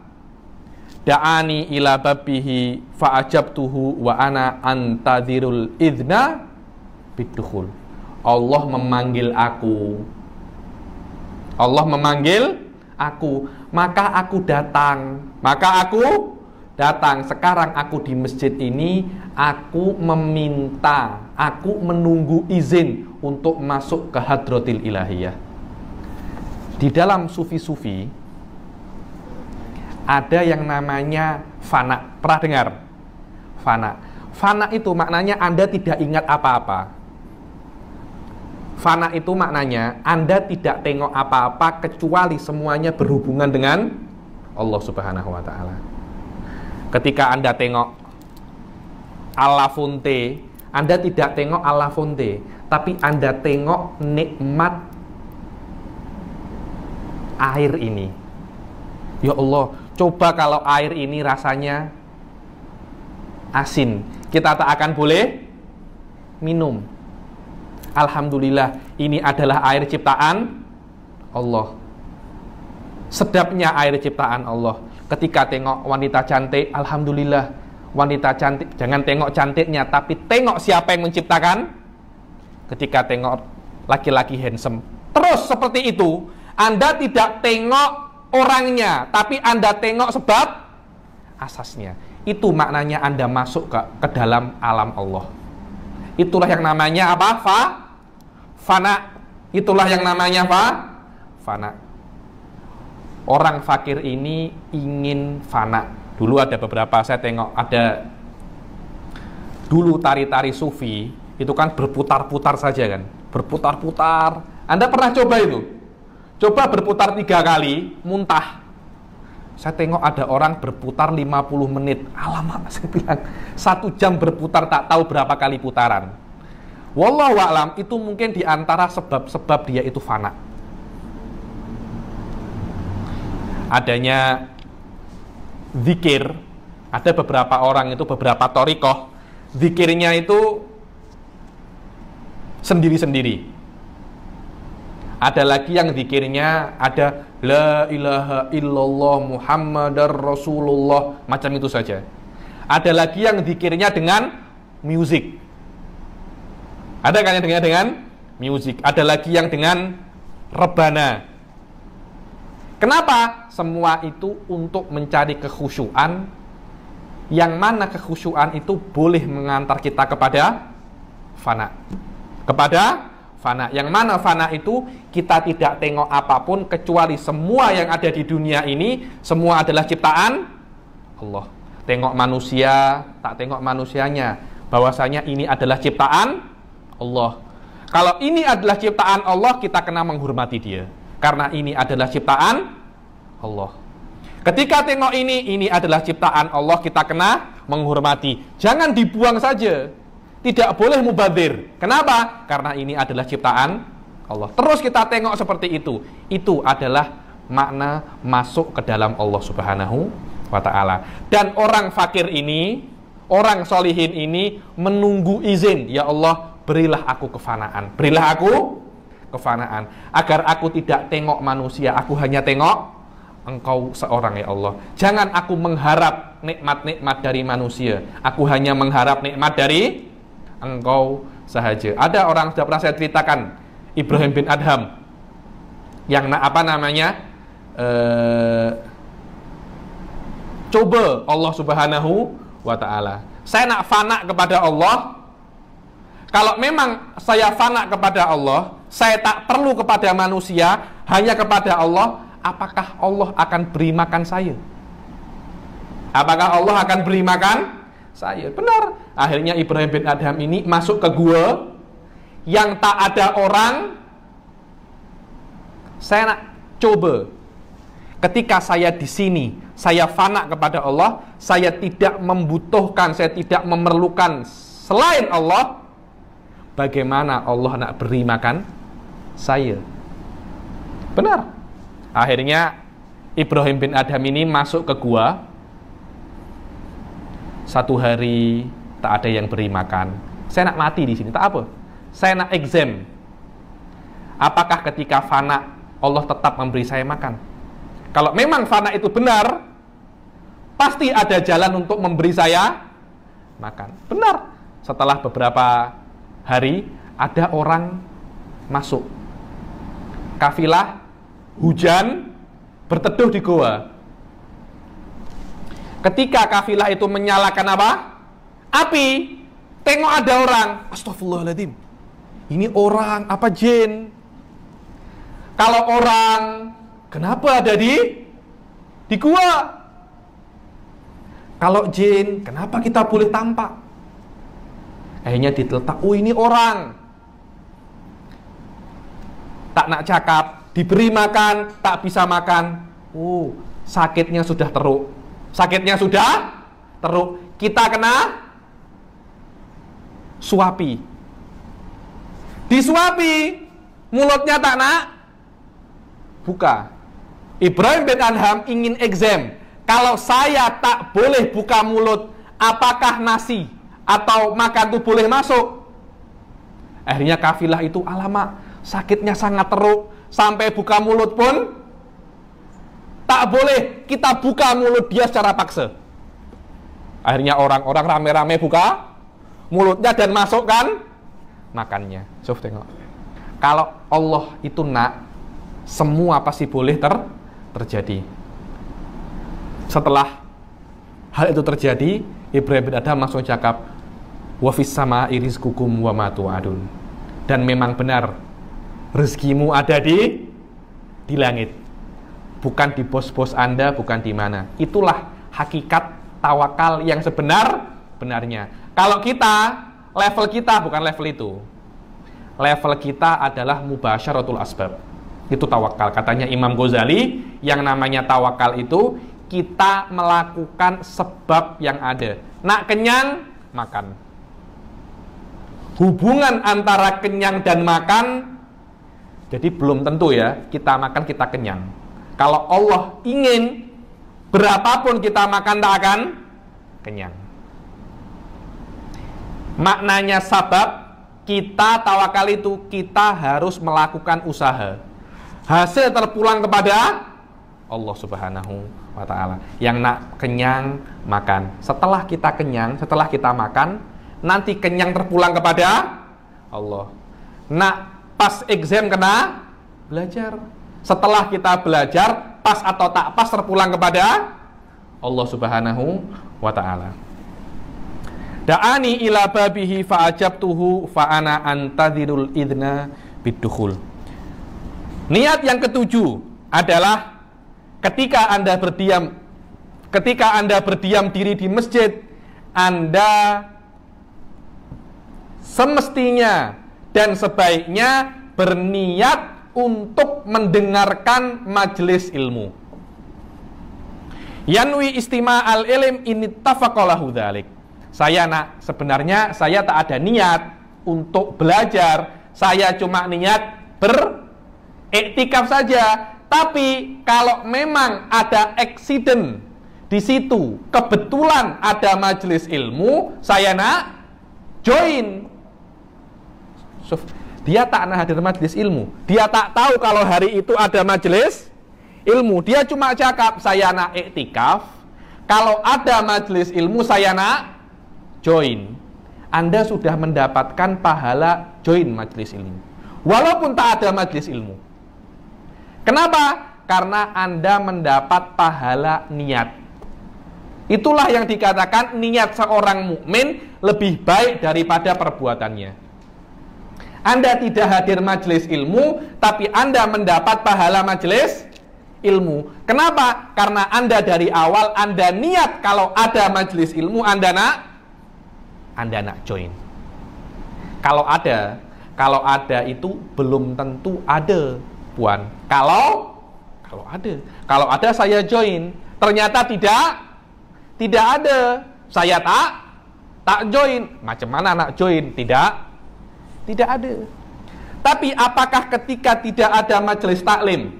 Da'ani ila babihi fa'ajabtuhu wa ana antadhirul idna bidukhul. Allah memanggil aku. Allah memanggil aku, maka aku datang. Sekarang aku di masjid ini, aku meminta, aku menunggu izin untuk masuk ke hadratil ilahiyah. Di dalam sufi-sufi ada yang namanya fana. Pernah dengar? Fana. Fana itu maknanya Anda tidak ingat apa-apa. Fana itu maknanya Anda tidak tengok apa-apa kecuali semuanya berhubungan dengan Allah Subhanahu wa ta'ala. Ketika Anda tengok ala fonte, Anda tidak tengok ala fonte, tapi Anda tengok nikmat air ini. Ya Allah, coba kalau air ini rasanya asin, kita tak akan boleh minum. Alhamdulillah, ini adalah air ciptaan Allah. Sedapnya air ciptaan Allah. Ketika tengok wanita cantik, alhamdulillah, wanita cantik. Jangan tengok cantiknya, tapi tengok siapa yang menciptakan. Ketika tengok laki-laki handsome, terus seperti itu. Anda tidak tengok orangnya, tapi Anda tengok sebab asasnya. Itu maknanya Anda masuk ke dalam alam Allah. Itulah yang namanya apa? Fana. Itulah yang namanya apa? Fana. Orang fakir ini ingin fana. Dulu ada beberapa, saya tengok ada dulu tari-tari sufi itu kan berputar-putar saja kan, berputar-putar. Anda pernah coba itu? Coba berputar 3 kali, muntah. Saya tengok ada orang berputar 50 menit. Alamak, saya bilang 1 jam berputar tak tahu berapa kali putaran. Wallahu a'lam, itu mungkin diantara sebab-sebab dia itu fana. Adanya zikir, ada beberapa orang itu, beberapa thariqah, zikirnya itu sendiri-sendiri. Ada lagi yang zikirnya ada la ilaha illallah Muhammadar Rasulullah, macam itu saja. Ada lagi yang zikirnya dengan musik. Ada kan yang dengan musik. Ada lagi yang dengan rebana. Kenapa? Semua itu untuk mencari kekhusyuan, yang mana kekhusyuan itu boleh mengantar kita kepada fana. Kepada fana. Yang mana fana itu kita tidak tengok apapun kecuali semua yang ada di dunia ini semua adalah ciptaan Allah. Tengok manusia, tak tengok manusianya, bahwasanya ini adalah ciptaan Allah. Kalau ini adalah ciptaan Allah, kita kena menghormati dia, karena ini adalah ciptaan Allah. Ketika tengok ini adalah ciptaan Allah, kita kena menghormati. Jangan dibuang saja. Tidak boleh mubadzir. Kenapa? Karena ini adalah ciptaan Allah. Terus kita tengok seperti itu. Itu adalah makna masuk ke dalam Allah Subhanahu wa ta'ala. Dan orang fakir ini, orang solihin ini menunggu izin. Ya Allah, berilah aku kefanaan. Berilah aku kefanaan. Agar aku tidak tengok manusia, aku hanya tengok Engkau seorang, ya Allah. Jangan aku mengharap nikmat-nikmat dari manusia. Aku hanya mengharap nikmat dari Engkau sahaja. Ada orang, sudah pernah saya ceritakan, Ibrahim bin Adham, yang coba Allah Subhanahu wa ta'ala. Saya nak fana kepada Allah. Kalau memang saya fana kepada Allah, saya tak perlu kepada manusia, hanya kepada Allah, apakah Allah akan beri makan saya? Apakah Allah akan beri makan saya? Benar. Akhirnya Ibrahim bin Adham ini masuk ke gua yang tak ada orang. Saya nak coba, ketika saya di sini, saya fana kepada Allah, saya tidak membutuhkan, saya tidak memerlukan selain Allah, bagaimana Allah nak beri makan saya? Benar. Akhirnya Ibrahim bin Adham ini masuk ke gua. Satu hari tak ada yang beri makan. Saya nak mati di sini, tak apa. Saya nak exam. Apakah ketika fana Allah tetap memberi saya makan? Kalau memang fana itu benar, pasti ada jalan untuk memberi saya makan. Benar. Setelah beberapa hari ada orang masuk. Kafilah hujan berteduh di goa. Ketika kafilah itu menyalakan apa? Api. Tengok ada orang. Astagfirullahaladzim. Ini orang apa jin? Kalau orang, kenapa ada di goa? Kalau jin, kenapa kita boleh tampak? Akhirnya diteletak. Oh, ini orang. Tak nak cakap, diberi makan, tak bisa makan. Oh, sakitnya sudah teruk. Sakitnya sudah teruk. Kita kena suapi. Disuapi, mulutnya tak nak buka. Ibrahim bin Adham ingin exam. Kalau saya tak boleh buka mulut, apakah nasi atau makan itu boleh masuk? Akhirnya kafilah itu, alamak, sakitnya sangat teruk, sampai buka mulut pun tak boleh. Kita buka mulut dia secara paksa. Akhirnya orang-orang rame-rame buka mulutnya dan masukkan makannya. Coba tengok. Kalau Allah itu nak, semua pasti boleh terjadi. Setelah hal itu terjadi, Ibrahim bin Adham langsung cakap, wa fis sama'i rizqukum wa ma tu'adun. Dan memang benar, rezekimu ada di langit, bukan di bos-bos Anda, bukan di mana. Itulah hakikat tawakal yang sebenarnya. Kalau kita, level kita bukan level itu. Level kita adalah mubasyaratul asbab. Itu tawakal. Katanya Imam Ghazali, yang namanya tawakal itu kita melakukan sebab yang ada. Nak kenyang, makan. Hubungan antara kenyang dan makan, jadi belum tentu ya, kita makan kita kenyang. Kalau Allah ingin, berapapun kita makan tak akan kenyang. Maknanya sabab, kita tawakal itu kita harus melakukan usaha. hasil terpulang kepada Allah Subhanahu wa ta'ala. Yang nak kenyang, makan. Setelah kita kenyang, setelah kita makan, nanti kenyang terpulang kepada Allah. Nak pas exam kena, belajar. Setelah kita belajar, pas atau tak pas terpulang kepada Allah Subhanahu wa ta'ala. Da'ani ila babihi fa'ajabtuhu fa'ana antadhirul idna bidukhul. Niat yang ketujuh adalah ketika Anda berdiam diri di masjid, Anda semestinya dan sebaiknya berniat untuk mendengarkan majelis ilmu. Yanwi istima' al-ilm in ittafaqalahu dzalik. Sebenarnya saya tak ada niat untuk belajar, saya cuma niat beriktikaf saja. Tapi kalau memang ada accident di situ, kebetulan ada majelis ilmu, saya nak join. Dia tak nak hadir majelis ilmu, dia tak tahu kalau hari itu ada majelis ilmu. Dia cuma cakap saya nak iktikaf, kalau ada majelis ilmu saya nak join. Anda sudah mendapatkan pahala join majelis ilmu, walaupun tak ada majelis ilmu. Kenapa? Karena Anda mendapat pahala niat. Itulah yang dikatakan niat seorang mukmin lebih baik daripada perbuatannya. Anda tidak hadir majelis ilmu, tapi Anda mendapat pahala majelis ilmu. Kenapa? Karena Anda dari awal Anda niat kalau ada majelis ilmu Anda nak join. Kalau ada itu belum tentu ada, Puan. Kalau ada saya join, ternyata tidak ada, saya tak join. Macam mana nak join? Tidak ada. Tapi apakah ketika tidak ada majelis taklim,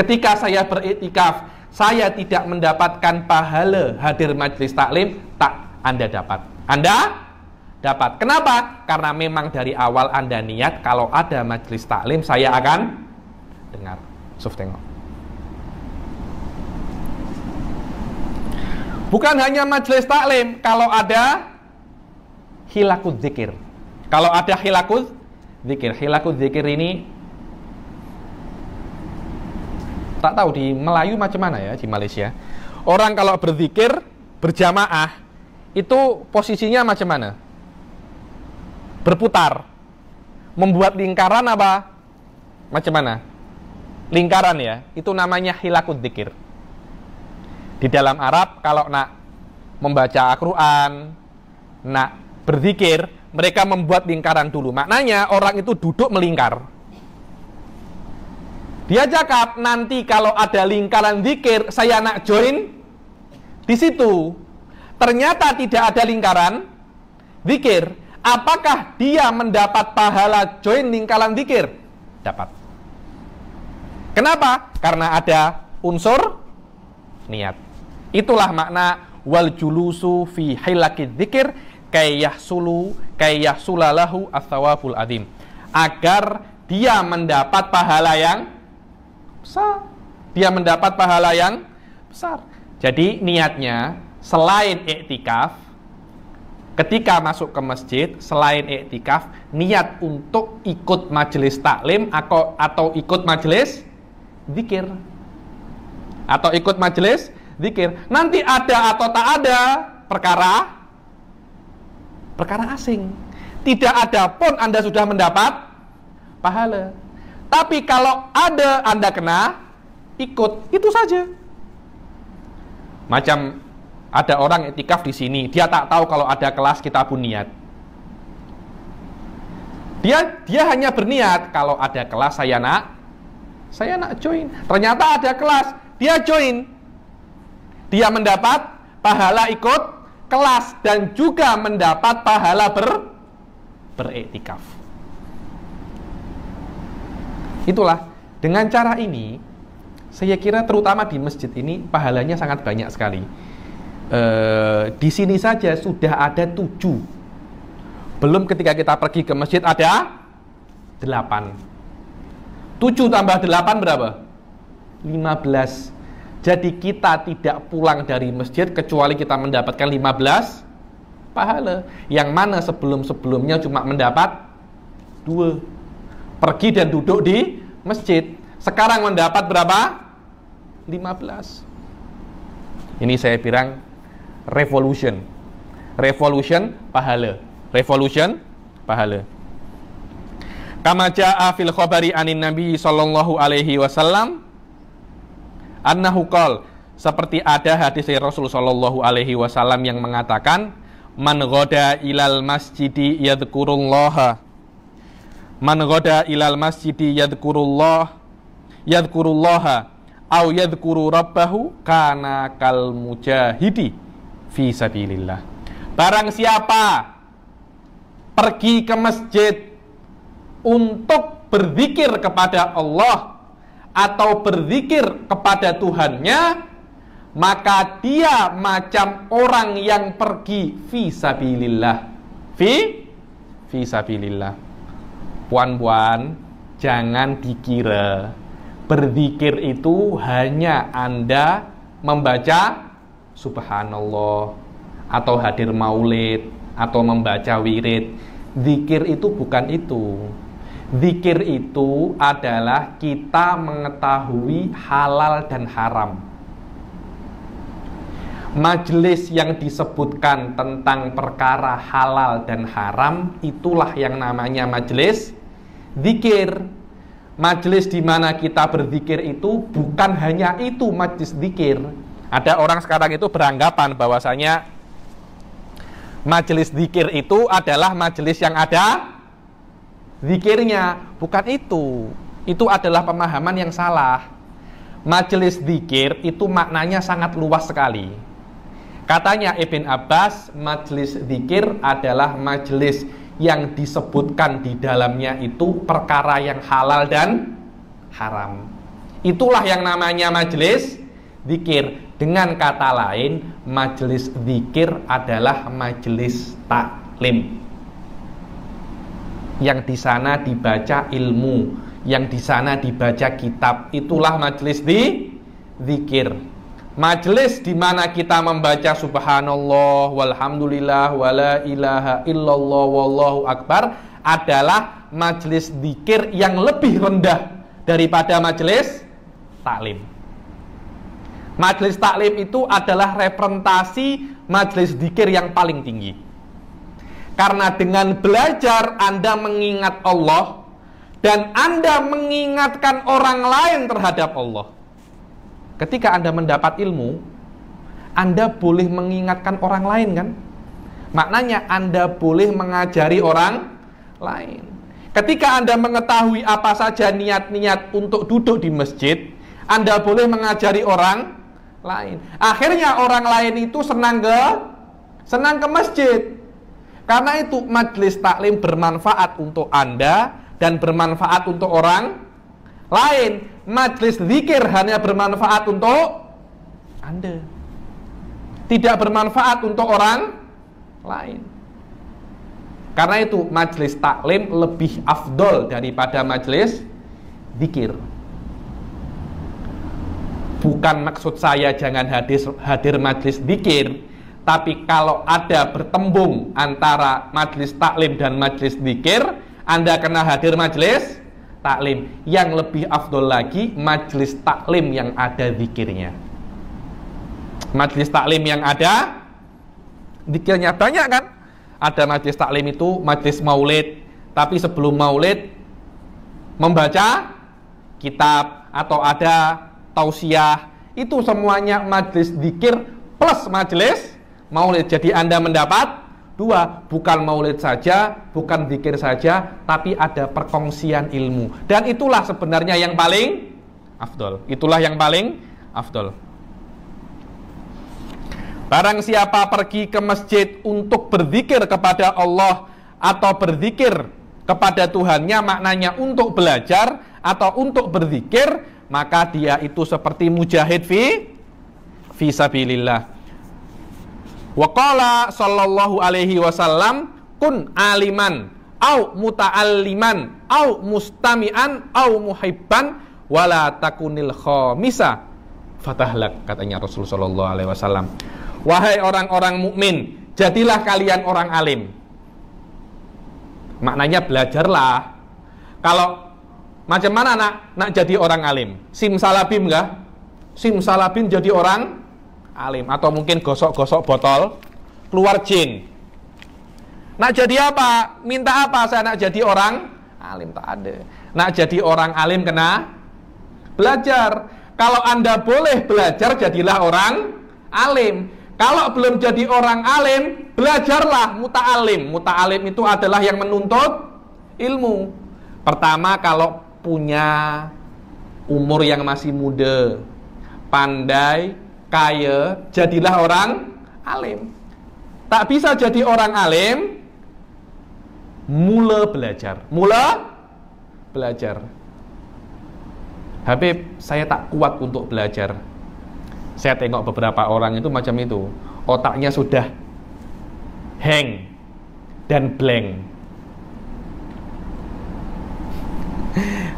ketika saya beriktikaf, saya tidak mendapatkan pahala hadir majelis taklim? Tak, Anda dapat. Dapat. Kenapa? Karena memang dari awal Anda niat kalau ada majelis taklim saya akan dengar. Tengok. Bukan hanya majelis taklim, kalau ada hilakuz zikir. Kalau ada hilakuz zikir ini tak tahu di Melayu macam mana ya di Malaysia. Orang kalau berzikir berjamaah itu posisinya macam mana? Berputar, membuat lingkaran apa? Macam mana? Lingkaran ya, itu namanya hilakuz zikir. Di dalam Arab kalau nak membaca Al-Quran, nak berzikir, mereka membuat lingkaran dulu. Maknanya orang itu duduk melingkar. Dia cakap nanti kalau ada lingkaran zikir, saya nak join di situ. Ternyata tidak ada lingkaran zikir. Apakah dia mendapat pahala join lingkaran zikir? Dapat. Kenapa? Karena ada unsur niat. Itulah makna wal julusu fi hilakiz zikir kayyahsulalahu as-sawabul adzim. Agar dia mendapat pahala yang besar. Dia mendapat pahala yang besar. Jadi niatnya selain iktikaf, ketika masuk ke masjid, selain iktikaf, niat untuk ikut majelis taklim atau ikut majelis zikir. Atau ikut majelis zikir. Nanti ada atau tak ada perkara asing. Tidak ada pun Anda sudah mendapat pahala. Tapi kalau ada Anda kena ikut, itu saja. Macam ada orang iktikaf di sini, dia tak tahu kalau ada kelas kitabun niat. Dia hanya berniat kalau ada kelas saya nak join. Ternyata ada kelas, dia join. Dia mendapat pahala ikut kelas dan juga mendapat pahala beriktikaf. Itulah, dengan cara ini saya kira terutama di masjid ini pahalanya sangat banyak sekali. Di sini saja sudah ada 7. Belum ketika kita pergi ke masjid ada 8. 7 tambah 8 berapa? 15. Jadi kita tidak pulang dari masjid kecuali kita mendapatkan 15 pahala. Yang mana sebelum-sebelumnya cuma mendapat 2. Pergi dan duduk di masjid. Sekarang mendapat berapa? 15. Ini saya bilang revolution. Revolution pahala. Revolution pahala. Kama jaa fil khabari anin Nabi sallallahu alaihi wasallam annahu qol, seperti ada hadis dari Rasul sallallahu alaihi wasallam yang mengatakan, man ghada ilal masjidi yadhkurullaha, man ghada ilal masjidi yadhkurullaha au yadhkuru rabbahu kana kal mujahidi fi sabilillah. Barang siapa pergi ke masjid untuk berzikir kepada Allah atau berzikir kepada Tuhannya, maka dia macam orang yang pergi fi sabilillah. Fi sabilillah. Puan-puan, jangan dikira berzikir itu hanya Anda membaca subhanallah atau hadir maulid atau membaca wirid. Zikir itu bukan itu. Zikir itu adalah kita mengetahui halal dan haram. Majelis yang disebutkan tentang perkara halal dan haram, itulah yang namanya majelis zikir. Majelis di mana kita berzikir itu bukan hanya itu majelis zikir. Ada orang sekarang itu beranggapan bahwasanya majelis zikir itu adalah majelis yang ada zikirnya. Bukan itu. Itu adalah pemahaman yang salah. Majelis zikir itu maknanya sangat luas sekali. Katanya Ibn Abbas, majelis zikir adalah majelis yang disebutkan di dalamnya itu perkara yang halal dan haram. Itulah yang namanya majelis zikir. Dengan kata lain, majelis zikir adalah majelis taklim. Yang di sana dibaca ilmu, yang di sana dibaca kitab, itulah majelis zikir. Majelis di mana kita membaca subhanallah walhamdulillah wala ilaha illallah wallahu akbar adalah majelis zikir yang lebih rendah daripada majelis taklim. Majelis taklim itu adalah representasi majelis zikir yang paling tinggi. Karena dengan belajar Anda mengingat Allah dan Anda mengingatkan orang lain terhadap Allah. Ketika Anda mendapat ilmu, Anda boleh mengingatkan orang lain kan? Maknanya Anda boleh mengajari orang lain. Ketika Anda mengetahui apa saja niat-niat untuk duduk di masjid, Anda boleh mengajari orang lain. Akhirnya orang lain itu senang ke masjid. Karena itu majelis taklim bermanfaat untuk Anda dan bermanfaat untuk orang lain. Majelis zikir hanya bermanfaat untuk Anda, tidak bermanfaat untuk orang lain. Karena itu majelis taklim lebih afdol daripada majelis zikir. Bukan maksud saya jangan hadir majelis zikir, tapi kalau ada bertembung antara majelis taklim dan majelis zikir, Anda kena hadir majelis taklim. Yang lebih afdol lagi majelis taklim yang ada zikirnya. Majelis taklim yang ada zikirnya banyak kan? Ada majelis taklim itu majelis maulid, tapi sebelum maulid membaca kitab atau ada tausiah, itu semuanya majelis zikir plus majelis maulid. Jadi Anda mendapat 2, bukan maulid saja, bukan zikir saja, tapi ada perkongsian ilmu. Dan itulah sebenarnya yang paling afdol. Itulah yang paling afdol. Barang siapa pergi ke masjid untuk berzikir kepada Allah atau berzikir kepada Tuhannya, maknanya untuk belajar atau untuk berzikir, maka dia itu seperti mujahid fi sabilillah. Wa qala sallallahu alaihi wasallam kun aliman au muta'alliman, au mustami'an, au muhibban, wala takunil khamisa fatahlak, katanya Rasulullah sallallahu alaihi wasallam. Wahai orang-orang mukmin, jadilah kalian orang alim. Maknanya belajarlah. Kalau macam mana nak jadi orang alim? Simsalabim enggak? Simsalabim jadi orang alim, atau mungkin gosok-gosok botol keluar jin. Nak jadi apa? Minta apa saya nak jadi orang alim? Tak ada. Nak jadi orang alim kena belajar. Kalau Anda boleh belajar, jadilah orang alim. Kalau belum jadi orang alim, belajarlah muta'alim. Muta'alim itu adalah yang menuntut ilmu. Pertama, kalau punya umur yang masih muda, pandai, kaya, jadilah orang alim. Tak bisa jadi orang alim, mula belajar. Mula belajar. Habib, saya tak kuat untuk belajar. Saya tengok beberapa orang itu macam itu. Otaknya sudah hang dan blank.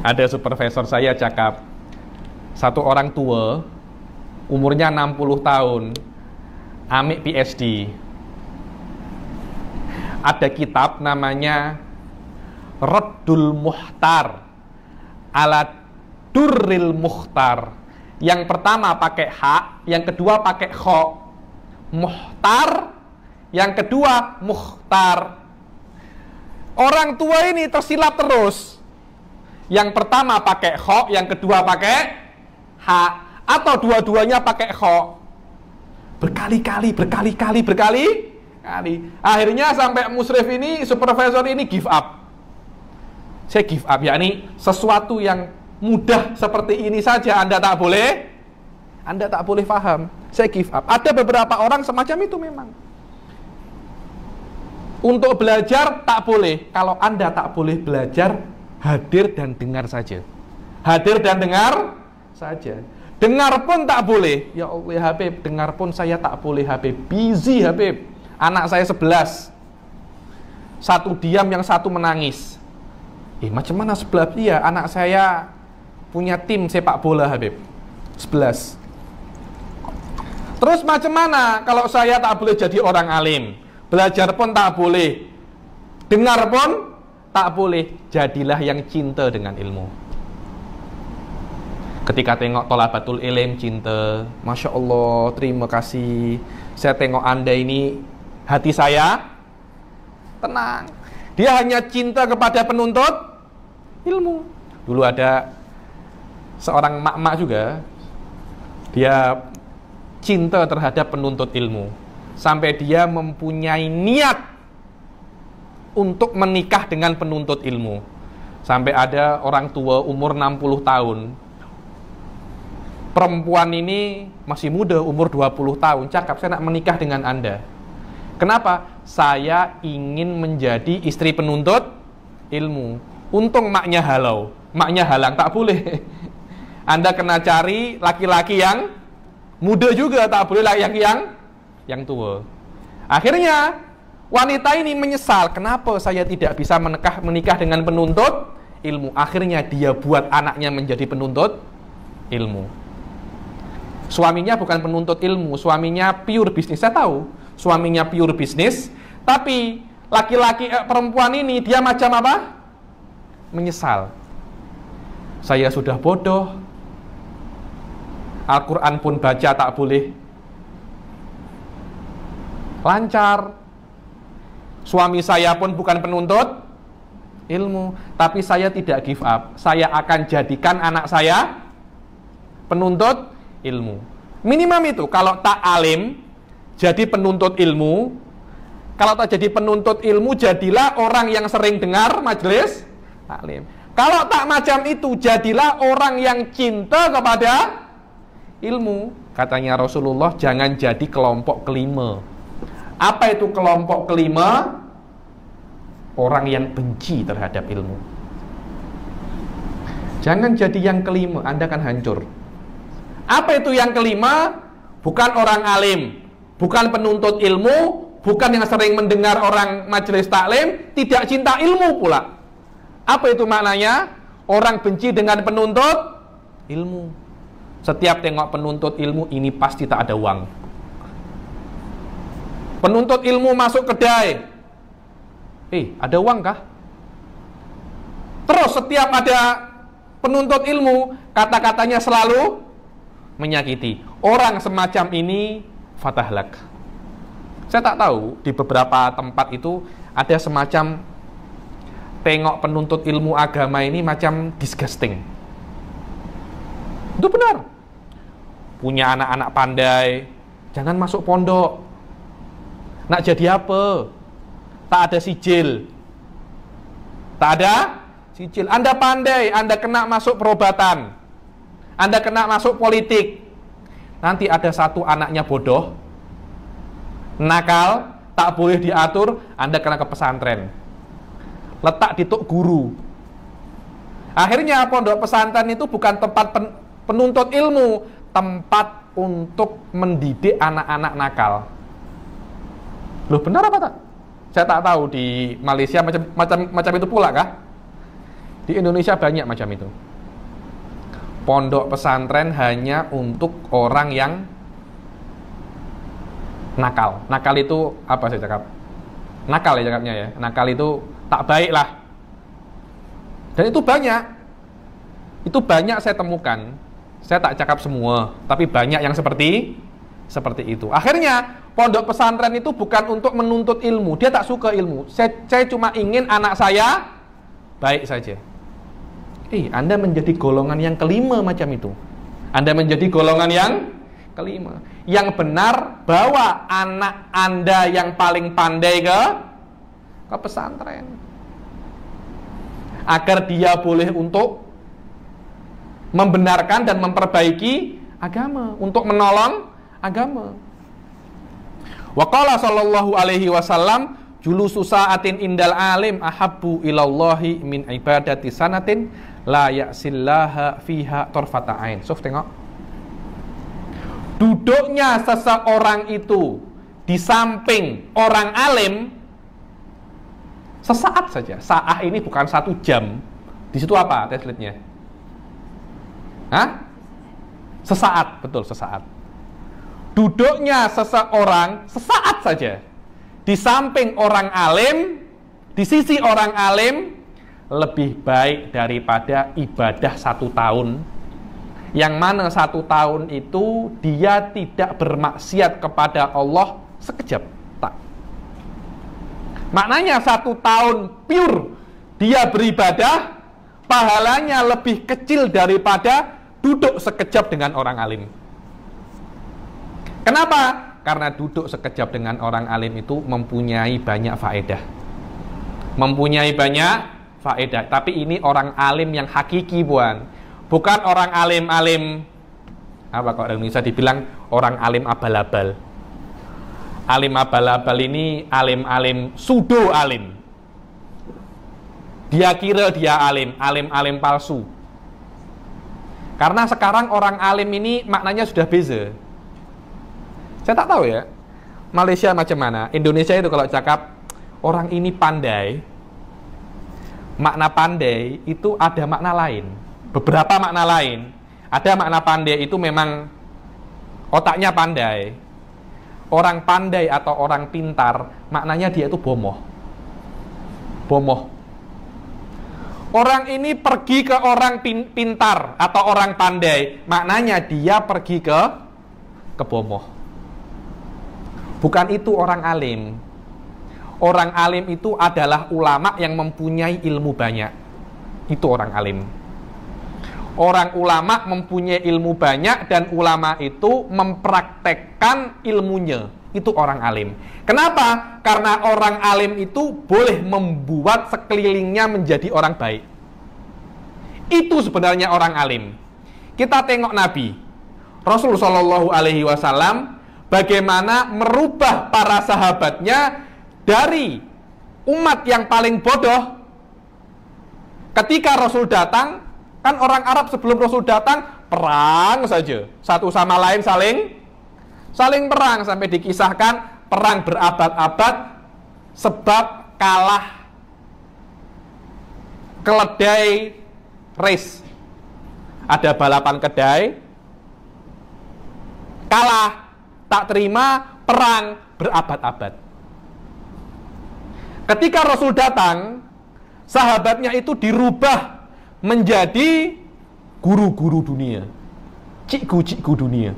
Ada supervisor saya cakap, satu orang tua, umurnya 60 tahun, ambil PhD. Ada kitab namanya Raddul Muhtar ala Durril Mukhtar. Yang pertama pakai hak, yang kedua pakai kho. Muhtar, yang kedua mukhtar. Orang tua ini tersilap terus. Yang pertama pakai kho, yang kedua pakai hak, atau dua-duanya pakai kho. Berkali-kali. Akhirnya sampai musyrif ini, supervisor ini give up. Saya give up, yakni sesuatu yang mudah seperti ini saja Anda tak boleh paham. Saya give up. Ada beberapa orang semacam itu memang. Untuk belajar tak boleh. Kalau Anda tak boleh belajar, hadir dan dengar saja. Hadir dan dengar saja. Dengar pun tak boleh. Ya Allah ya Habib, dengar pun saya tak boleh Habib. Busy Habib. Anak saya 11. Satu diam, yang satu menangis. Macam mana 11? Iya, anak saya punya tim sepak bola Habib 11. Terus macam mana kalau saya tak boleh jadi orang alim? Belajar pun tak boleh, dengar pun tak boleh. Jadilah yang cinta dengan ilmu. Ketika tengok thalabatul ilm, cinta. Masya Allah, terima kasih. Saya tengok Anda ini, hati saya tenang. Dia hanya cinta kepada penuntut ilmu. Dulu ada seorang mak-mak juga, dia cinta terhadap penuntut ilmu, sampai dia mempunyai niat untuk menikah dengan penuntut ilmu. Sampai ada orang tua umur 60 tahun, perempuan ini masih muda, umur 20 tahun, cakap, saya nak menikah dengan Anda. Kenapa? Saya ingin menjadi istri penuntut ilmu. Untung maknya halang, tak boleh. Anda kena cari laki-laki yang muda juga, tak boleh laki-laki yang tua. Akhirnya wanita ini menyesal, kenapa saya tidak bisa menikah dengan penuntut ilmu. Akhirnya dia buat anaknya menjadi penuntut ilmu. Suaminya bukan penuntut ilmu, suaminya pure bisnis. Saya tahu suaminya pure bisnis, tapi laki-laki perempuan ini dia macam apa? Menyesal. Saya sudah bodoh, Al-Quran pun baca tak boleh lancar, suami saya pun bukan penuntut ilmu, tapi saya tidak give up. Saya akan jadikan anak saya penuntut ilmu. Minimum itu. Kalau tak alim, jadi penuntut ilmu. Kalau tak jadi penuntut ilmu, jadilah orang yang sering dengar majelis taklim. Kalau tak macam itu, jadilah orang yang cinta kepada ilmu. Katanya Rasulullah, jangan jadi kelompok kelima. Apa itu kelompok kelima? Orang yang benci terhadap ilmu. Jangan jadi yang kelima, Anda akan hancur. Apa itu yang kelima? Bukan orang alim, bukan penuntut ilmu, bukan yang sering mendengar orang majelis taklim, tidak cinta ilmu pula. Apa itu maknanya? Orang benci dengan penuntut ilmu. Setiap tengok penuntut ilmu, ini pasti tak ada uang. Penuntut ilmu masuk kedai, ada uang kah? Terus setiap ada penuntut ilmu, kata-katanya selalu menyakiti. Orang semacam ini fatahlak. Saya tak tahu, di beberapa tempat itu ada semacam tengok penuntut ilmu agama ini macam disgusting. Itu benar. Punya anak-anak pandai, jangan masuk pondok. Nak jadi apa? Tak ada sijil. Tak ada sijil. Anda pandai, Anda kena masuk perobatan, Anda kena masuk politik. Nanti ada satu anaknya bodoh, nakal, tak boleh diatur, Anda kena ke pesantren. Letak di tok guru. Akhirnya pondok pesantren itu bukan tempat penuntut ilmu, tempat untuk mendidik anak-anak nakal. Loh, benar apa tak? Saya tak tahu di Malaysia macam itu pula kah? Di Indonesia banyak macam itu. Pondok pesantren hanya untuk orang yang nakal. Nakal itu apa saya cakap? Nakal ya cakapnya ya. Nakal itu tak baik lah. Dan itu banyak. Itu banyak saya temukan. Saya tak cakap semua, tapi banyak yang seperti itu. Akhirnya pondok pesantren itu bukan untuk menuntut ilmu. Dia tak suka ilmu. Saya cuma ingin anak saya baik saja. Anda menjadi golongan yang kelima macam itu. Anda menjadi golongan yang kelima. Yang benar, bawa anak Anda yang paling pandai ke pesantren, agar dia boleh untuk membenarkan dan memperbaiki agama, untuk menolong agama. Wa qala sallallahu alaihi wasallam, julusu sa'atin indal alim ahabbu ilallahi min ibadati sanatin la ya'sillaha fiha torfata ain. Tengok. Duduknya seseorang itu di samping orang alim sesaat saja. Sa'ah ini bukan 1 jam. Di situ apa translate-nya? Sesaat, betul, sesaat. Duduknya seseorang sesaat saja di samping orang alim, di sisi orang alim, lebih baik daripada ibadah 1 tahun, yang mana 1 tahun itu dia tidak bermaksiat kepada Allah sekejap. Tak. Maknanya 1 tahun pure dia beribadah, pahalanya lebih kecil daripada duduk sekejap dengan orang alim. Kenapa? Karena duduk sekejap dengan orang alim itu mempunyai banyak faedah. Mempunyai banyak faedah. Tapi ini orang alim yang hakiki, bukan orang alim-alim. Apa kok Indonesia dibilang orang alim abal-abal. Alim abal-abal ini alim-alim pseudo alim. Dia kira dia alim, alim-alim palsu. Karena sekarang orang alim ini maknanya sudah beza. Saya tak tahu ya, Malaysia macam mana. Indonesia itu kalau cakap orang ini pandai, makna pandai itu ada makna lain. Beberapa makna lain. Ada makna pandai itu memang otaknya pandai. Orang pandai atau orang pintar, maknanya dia itu bomoh. Bomoh. Orang ini pergi ke orang pintar atau orang pandai, maknanya dia pergi ke bomoh. Bukan itu orang alim. Orang alim itu adalah ulama yang mempunyai ilmu banyak. Itu orang alim. Orang ulama mempunyai ilmu banyak dan ulama itu mempraktekkan ilmunya. Itu orang alim. Kenapa? Karena orang alim itu boleh membuat sekelilingnya menjadi orang baik. Itu sebenarnya orang alim. Kita tengok Nabi Rasul Shallallahu Alaihi Wasallam bagaimana merubah para sahabatnya dari umat yang paling bodoh. Ketika Rasul datang, kan orang Arab sebelum Rasul datang perang saja, satu sama lain saling perang, sampai dikisahkan perang berabad-abad sebab kalah keledai race. Ada balapan kedai, kalah, tak terima, perang berabad-abad. Ketika Rasul datang, sahabatnya itu dirubah menjadi guru-guru dunia, cikgu-cikgu dunia.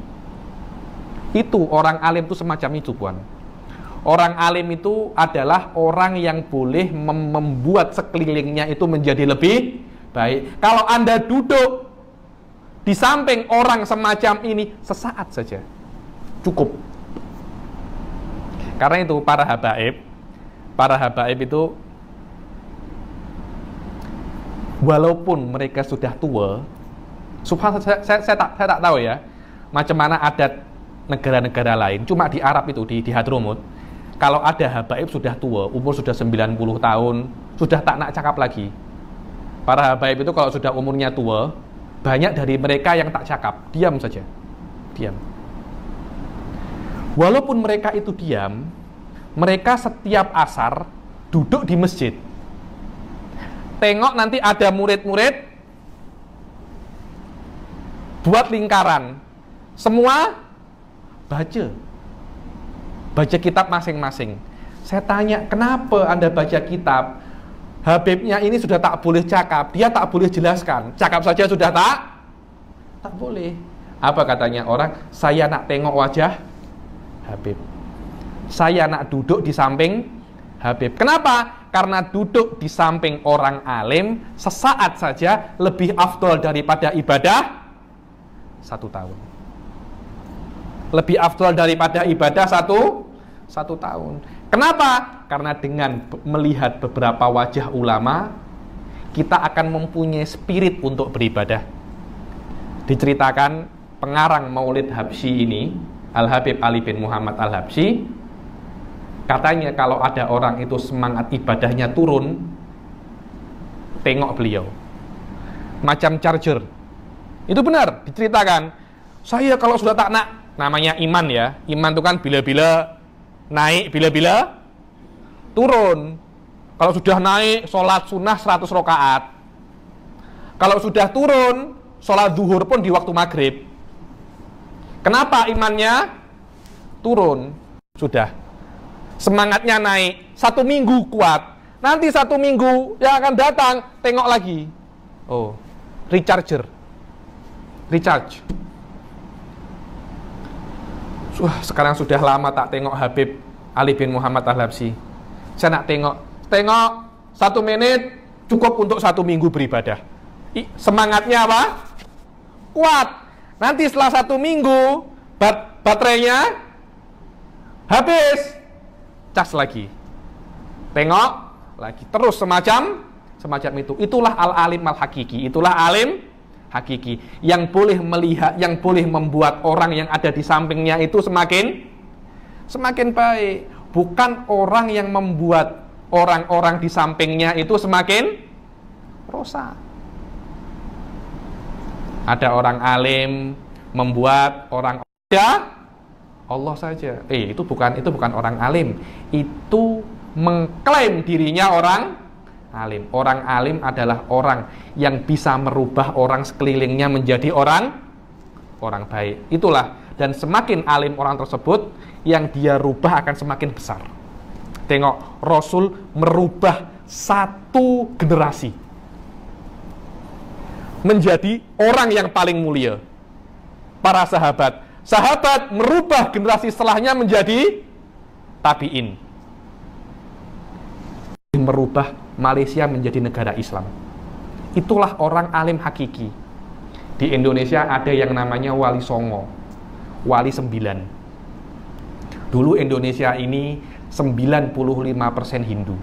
Itu orang alim itu semacam itu, Puan. Orang alim itu adalah orang yang boleh membuat sekelilingnya itu menjadi lebih baik. Kalau Anda duduk di samping orang semacam ini sesaat saja cukup. Karena itu para habaib itu walaupun mereka sudah tua, subhanallah, saya tak tahu ya macam mana adat negara-negara lain. Cuma di Arab itu, di Hadramut, kalau ada habaib sudah tua, umur sudah 90 tahun, sudah tak nak cakap lagi. Para habaib itu kalau sudah umurnya tua, banyak dari mereka yang tak cakap, diam saja, diam. Walaupun mereka itu diam, mereka setiap asar duduk di masjid. Tengok nanti ada murid-murid buat lingkaran, semua baca kitab masing-masing. Saya tanya, kenapa Anda baca kitab? Habibnya ini sudah tak boleh cakap, dia tak boleh jelaskan, cakap saja sudah tak boleh. Apa katanya orang? Saya nak tengok wajah Habib, saya nak duduk di samping Habib. Kenapa? Karena duduk di samping orang alim sesaat saja lebih afdol daripada ibadah 1 tahun. Lebih afdol daripada ibadah satu tahun. Kenapa? Karena dengan melihat beberapa wajah ulama, kita akan mempunyai spirit untuk beribadah. Diceritakan pengarang Maulid Habsyi ini, Al-Habib Ali bin Muhammad Al-Habsyi, katanya kalau ada orang itu semangat ibadahnya turun, tengok beliau macam charger. Itu benar, diceritakan. Saya kalau sudah tak nak, namanya iman ya, iman itu kan bila-bila naik, bila-bila turun. Kalau sudah naik, sholat sunnah 100 rakaat. Kalau sudah turun, sholat zuhur pun di waktu maghrib. Kenapa imannya turun? Sudah, semangatnya naik, 1 minggu kuat. Nanti 1 minggu yang akan datang, tengok lagi. Oh, recharge. Sekarang sudah lama tak tengok Habib Ali bin Muhammad Al-Habsyi. Saya nak tengok 1 menit cukup untuk 1 minggu beribadah. Semangatnya apa? Kuat. Nanti setelah 1 minggu baterainya habis, cas lagi, tengok lagi, terus semacam itu. Itulah al-alim al-hakiki. Itulah alim hakiki yang boleh melihat, yang boleh membuat orang yang ada di sampingnya itu semakin baik. Bukan orang yang membuat orang-orang di sampingnya itu semakin rusak. Ada orang alim membuat orang Allah saja. Itu bukan orang alim. Itu mengklaim dirinya orang alim. Orang alim adalah orang yang bisa merubah orang sekelilingnya menjadi orang baik. Itulah, dan semakin alim orang tersebut, yang dia rubah akan semakin besar. Tengok, Rasul merubah 1 generasi menjadi orang yang paling mulia. Para sahabat merubah generasi setelahnya menjadi tabi'in, merubah Malaysia menjadi negara Islam. Itulah orang alim hakiki. Di Indonesia ada yang namanya Wali Songo, Wali 9. Dulu Indonesia ini 95% Hindu.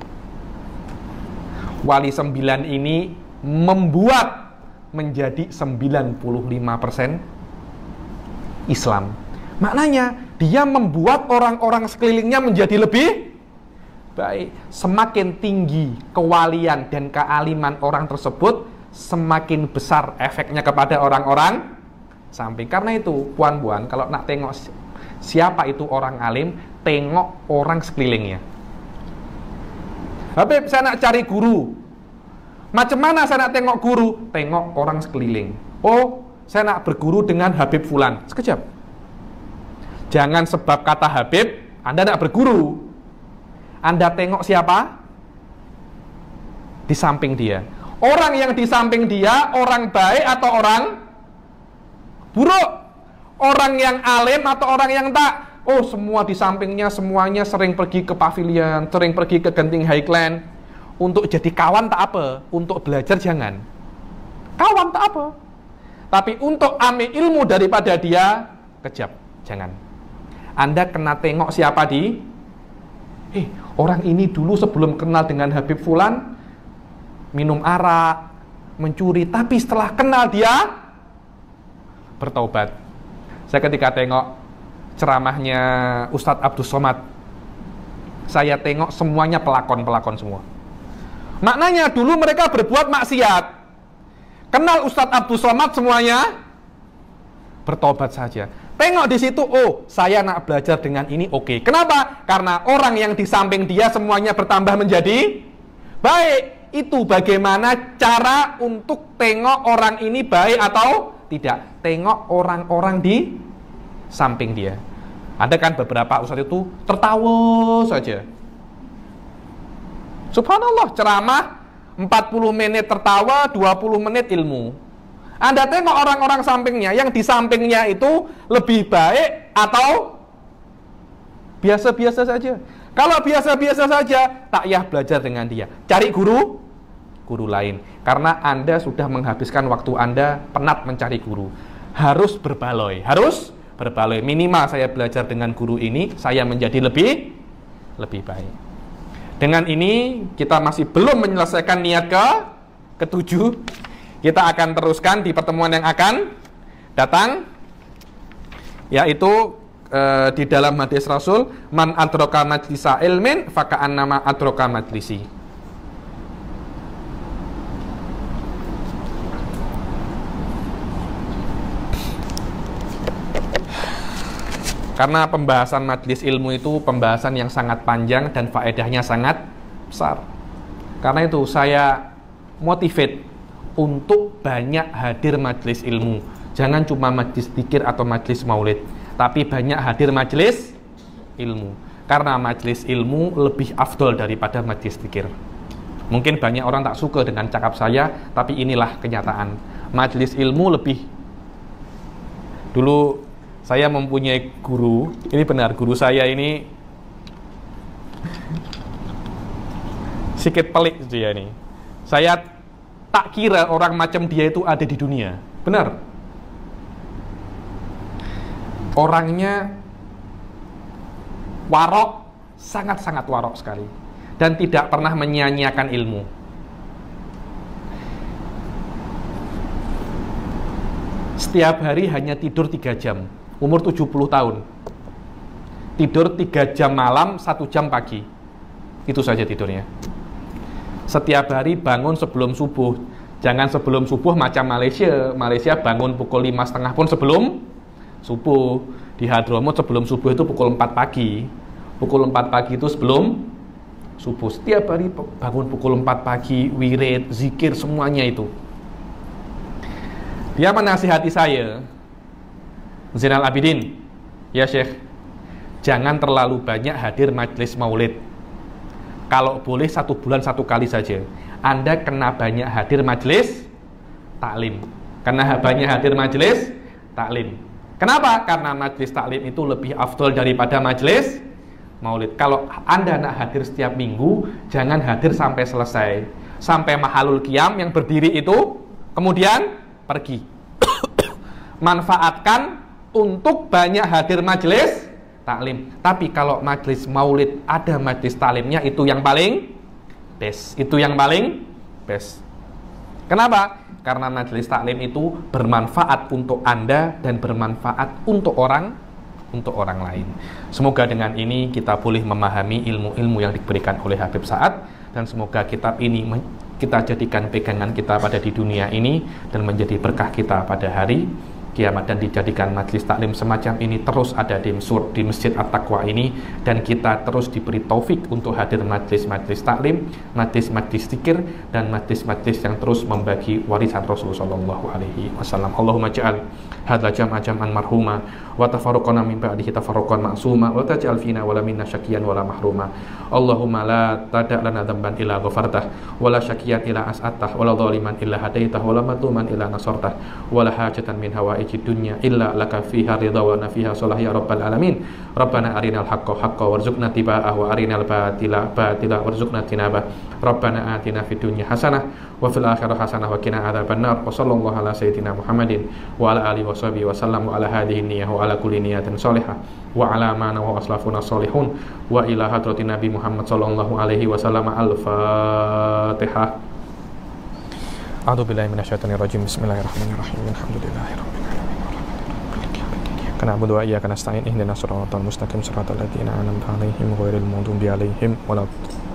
Wali 9 ini membuat menjadi 95% Islam. Maknanya dia membuat orang-orang sekelilingnya menjadi lebih baik. Semakin tinggi kewalian dan kealiman orang tersebut, semakin besar efeknya kepada orang-orang samping. Karena itu, puan-puan, kalau nak tengok siapa itu orang alim, tengok orang sekelilingnya. Habib, saya nak cari guru. Macam mana saya nak tengok guru? Tengok orang sekeliling. Oh, saya nak berguru dengan Habib Fulan. Sekejap. Jangan sebab kata Habib, Anda nak berguru. Anda tengok siapa? Di samping dia. Orang yang di samping dia, orang baik atau orang buruk? Orang yang alim atau orang yang tak? Oh, semua di sampingnya, semuanya sering pergi ke pavilion, sering pergi ke Genting Highland. Untuk jadi kawan tak apa, untuk belajar jangan. Kawan tak apa. Tapi untuk ambil ilmu daripada dia, kejap, jangan. Anda kena tengok siapa di orang ini dulu sebelum kenal dengan Habib Fulan minum arak, mencuri, tapi setelah kenal dia bertaubat. Saya ketika tengok ceramahnya Ustadz Abdul Somad, saya tengok semuanya pelakon-pelakon semua. Maknanya dulu mereka berbuat maksiat. Kenal Ustadz Abdul Somad semuanya bertobat saja. Tengok di situ, oh, saya nak belajar dengan ini, oke. Kenapa? Karena orang yang di samping dia semuanya bertambah menjadi baik. Itu bagaimana cara untuk tengok orang ini baik atau tidak. Tengok orang-orang di samping dia. Ada kan beberapa ustadz itu tertawa saja. Subhanallah, ceramah 40 menit tertawa, 20 menit ilmu. Anda tengok orang-orang sampingnya, yang di sampingnya itu lebih baik atau biasa-biasa saja. Kalau biasa-biasa saja, tak payah belajar dengan dia. Cari guru lain. Karena Anda sudah menghabiskan waktu Anda penat mencari guru. Harus berbaloi. Minimal saya belajar dengan guru ini, saya menjadi lebih baik. Dengan ini kita masih belum menyelesaikan niat ketujuh. Kita akan teruskan di pertemuan yang akan datang, yaitu di dalam hadis Rasul, man adraka majlisa ilmin faka'annama adraka majlisi. Karena pembahasan majelis ilmu itu pembahasan yang sangat panjang dan faedahnya sangat besar. Karena itu saya motivate untuk banyak hadir majelis ilmu. Jangan cuma majelis dzikir atau majelis maulid, tapi banyak hadir majelis ilmu. Karena majelis ilmu lebih afdol daripada majelis dzikir. Mungkin banyak orang tak suka dengan cakap saya, tapi inilah kenyataan. Majelis ilmu lebih. Dulu saya mempunyai guru, ini benar, guru saya ini sedikit pelik dia ini. Saya tak kira orang macam dia itu ada di dunia. Benar. Orangnya warok, sangat-sangat warok sekali. Dan tidak pernah menyia-nyiakan ilmu. Setiap hari hanya tidur 3 jam. Umur 70 tahun. Tidur 3 jam malam, 1 jam pagi. Itu saja tidurnya. Setiap hari bangun sebelum subuh. Jangan sebelum subuh macam Malaysia. Malaysia bangun pukul 5.30 pun sebelum subuh. Di Hadramut sebelum subuh itu pukul 4 pagi. Pukul 4 pagi itu sebelum subuh. Setiap hari bangun pukul 4 pagi, wirid, zikir, semuanya itu. Dia menasihati saya, Zainal Abidin, ya Syekh, jangan terlalu banyak hadir majelis maulid. Kalau boleh 1 bulan 1 kali saja. Anda kena banyak hadir majelis taklim. Kena banyak hadir majelis taklim. Kenapa? Karena majelis taklim itu lebih afdol daripada majelis maulid. Kalau Anda nak hadir setiap minggu, jangan hadir sampai selesai. Sampai mahalul qiyam yang berdiri itu, kemudian pergi. Manfaatkan untuk banyak hadir majelis taklim. Tapi kalau majelis maulid ada majelis taklimnya, itu yang paling best. Itu yang paling best. Kenapa? Karena majelis taklim itu bermanfaat untuk Anda dan bermanfaat untuk orang lain. Semoga dengan ini kita boleh memahami ilmu-ilmu yang diberikan oleh Habib Sa'ad, dan semoga kitab ini kita jadikan pegangan kita pada di dunia ini dan menjadi berkah kita pada hari kiamat, dan dijadikan majlis taklim semacam ini terus ada di Masjid At-Taqwa ini, dan kita terus diberi taufik untuk hadir majlis-majlis taklim, majlis-majlis zikir, dan majlis-majlis yang terus membagi warisan Rasulullah sallallahu alaihi wasallam. Allahumma ja'al hadza jam'an marhuma wa tafarruqana min ba'dihi tafarruqan ma'suma wa taj'al fina wa la minna syaqiyan wa la mahruma. Allahumma la tada' lana dhanban illa ghafartah wa la syaqiyan illa as'atah wa la dhaliman illa hadaitah wa la matuman illa nasartah wa la hajatan min hawaijid dunya illa laka fiha ridha wa nafiha salah ya rabbal alamin. Rabbana arinal haqqa haqqan warzuqna tiba'ah wa arinal batila batila warzuqna tinabah. Rabbana atina fid dunya hasanah wa fil akhirati hasanah wa qina adzabannar. Wa sallallahu ala sayyidina Muhammadin wa ala alihi wa sahbihi wa sallam wa ala hadhihi niyyah wa ala kulli niyatin shalihah wa ala ma wa aslafuna shalihun wa ila hadratin Nabi Muhammad sallallahu alaihi wasallam. Al-Fatihah. A'udzu billahi minasyaitonir rajim. Bismillahirrahmanirrahim. Alhamdulillahirabbil alamin. Na'budu wa iyyaka nasta'in. Ihdinas siratal mustaqim siratal ladzina an'amta 'alaihim ghairil maghdubi 'alaihim waladdallin.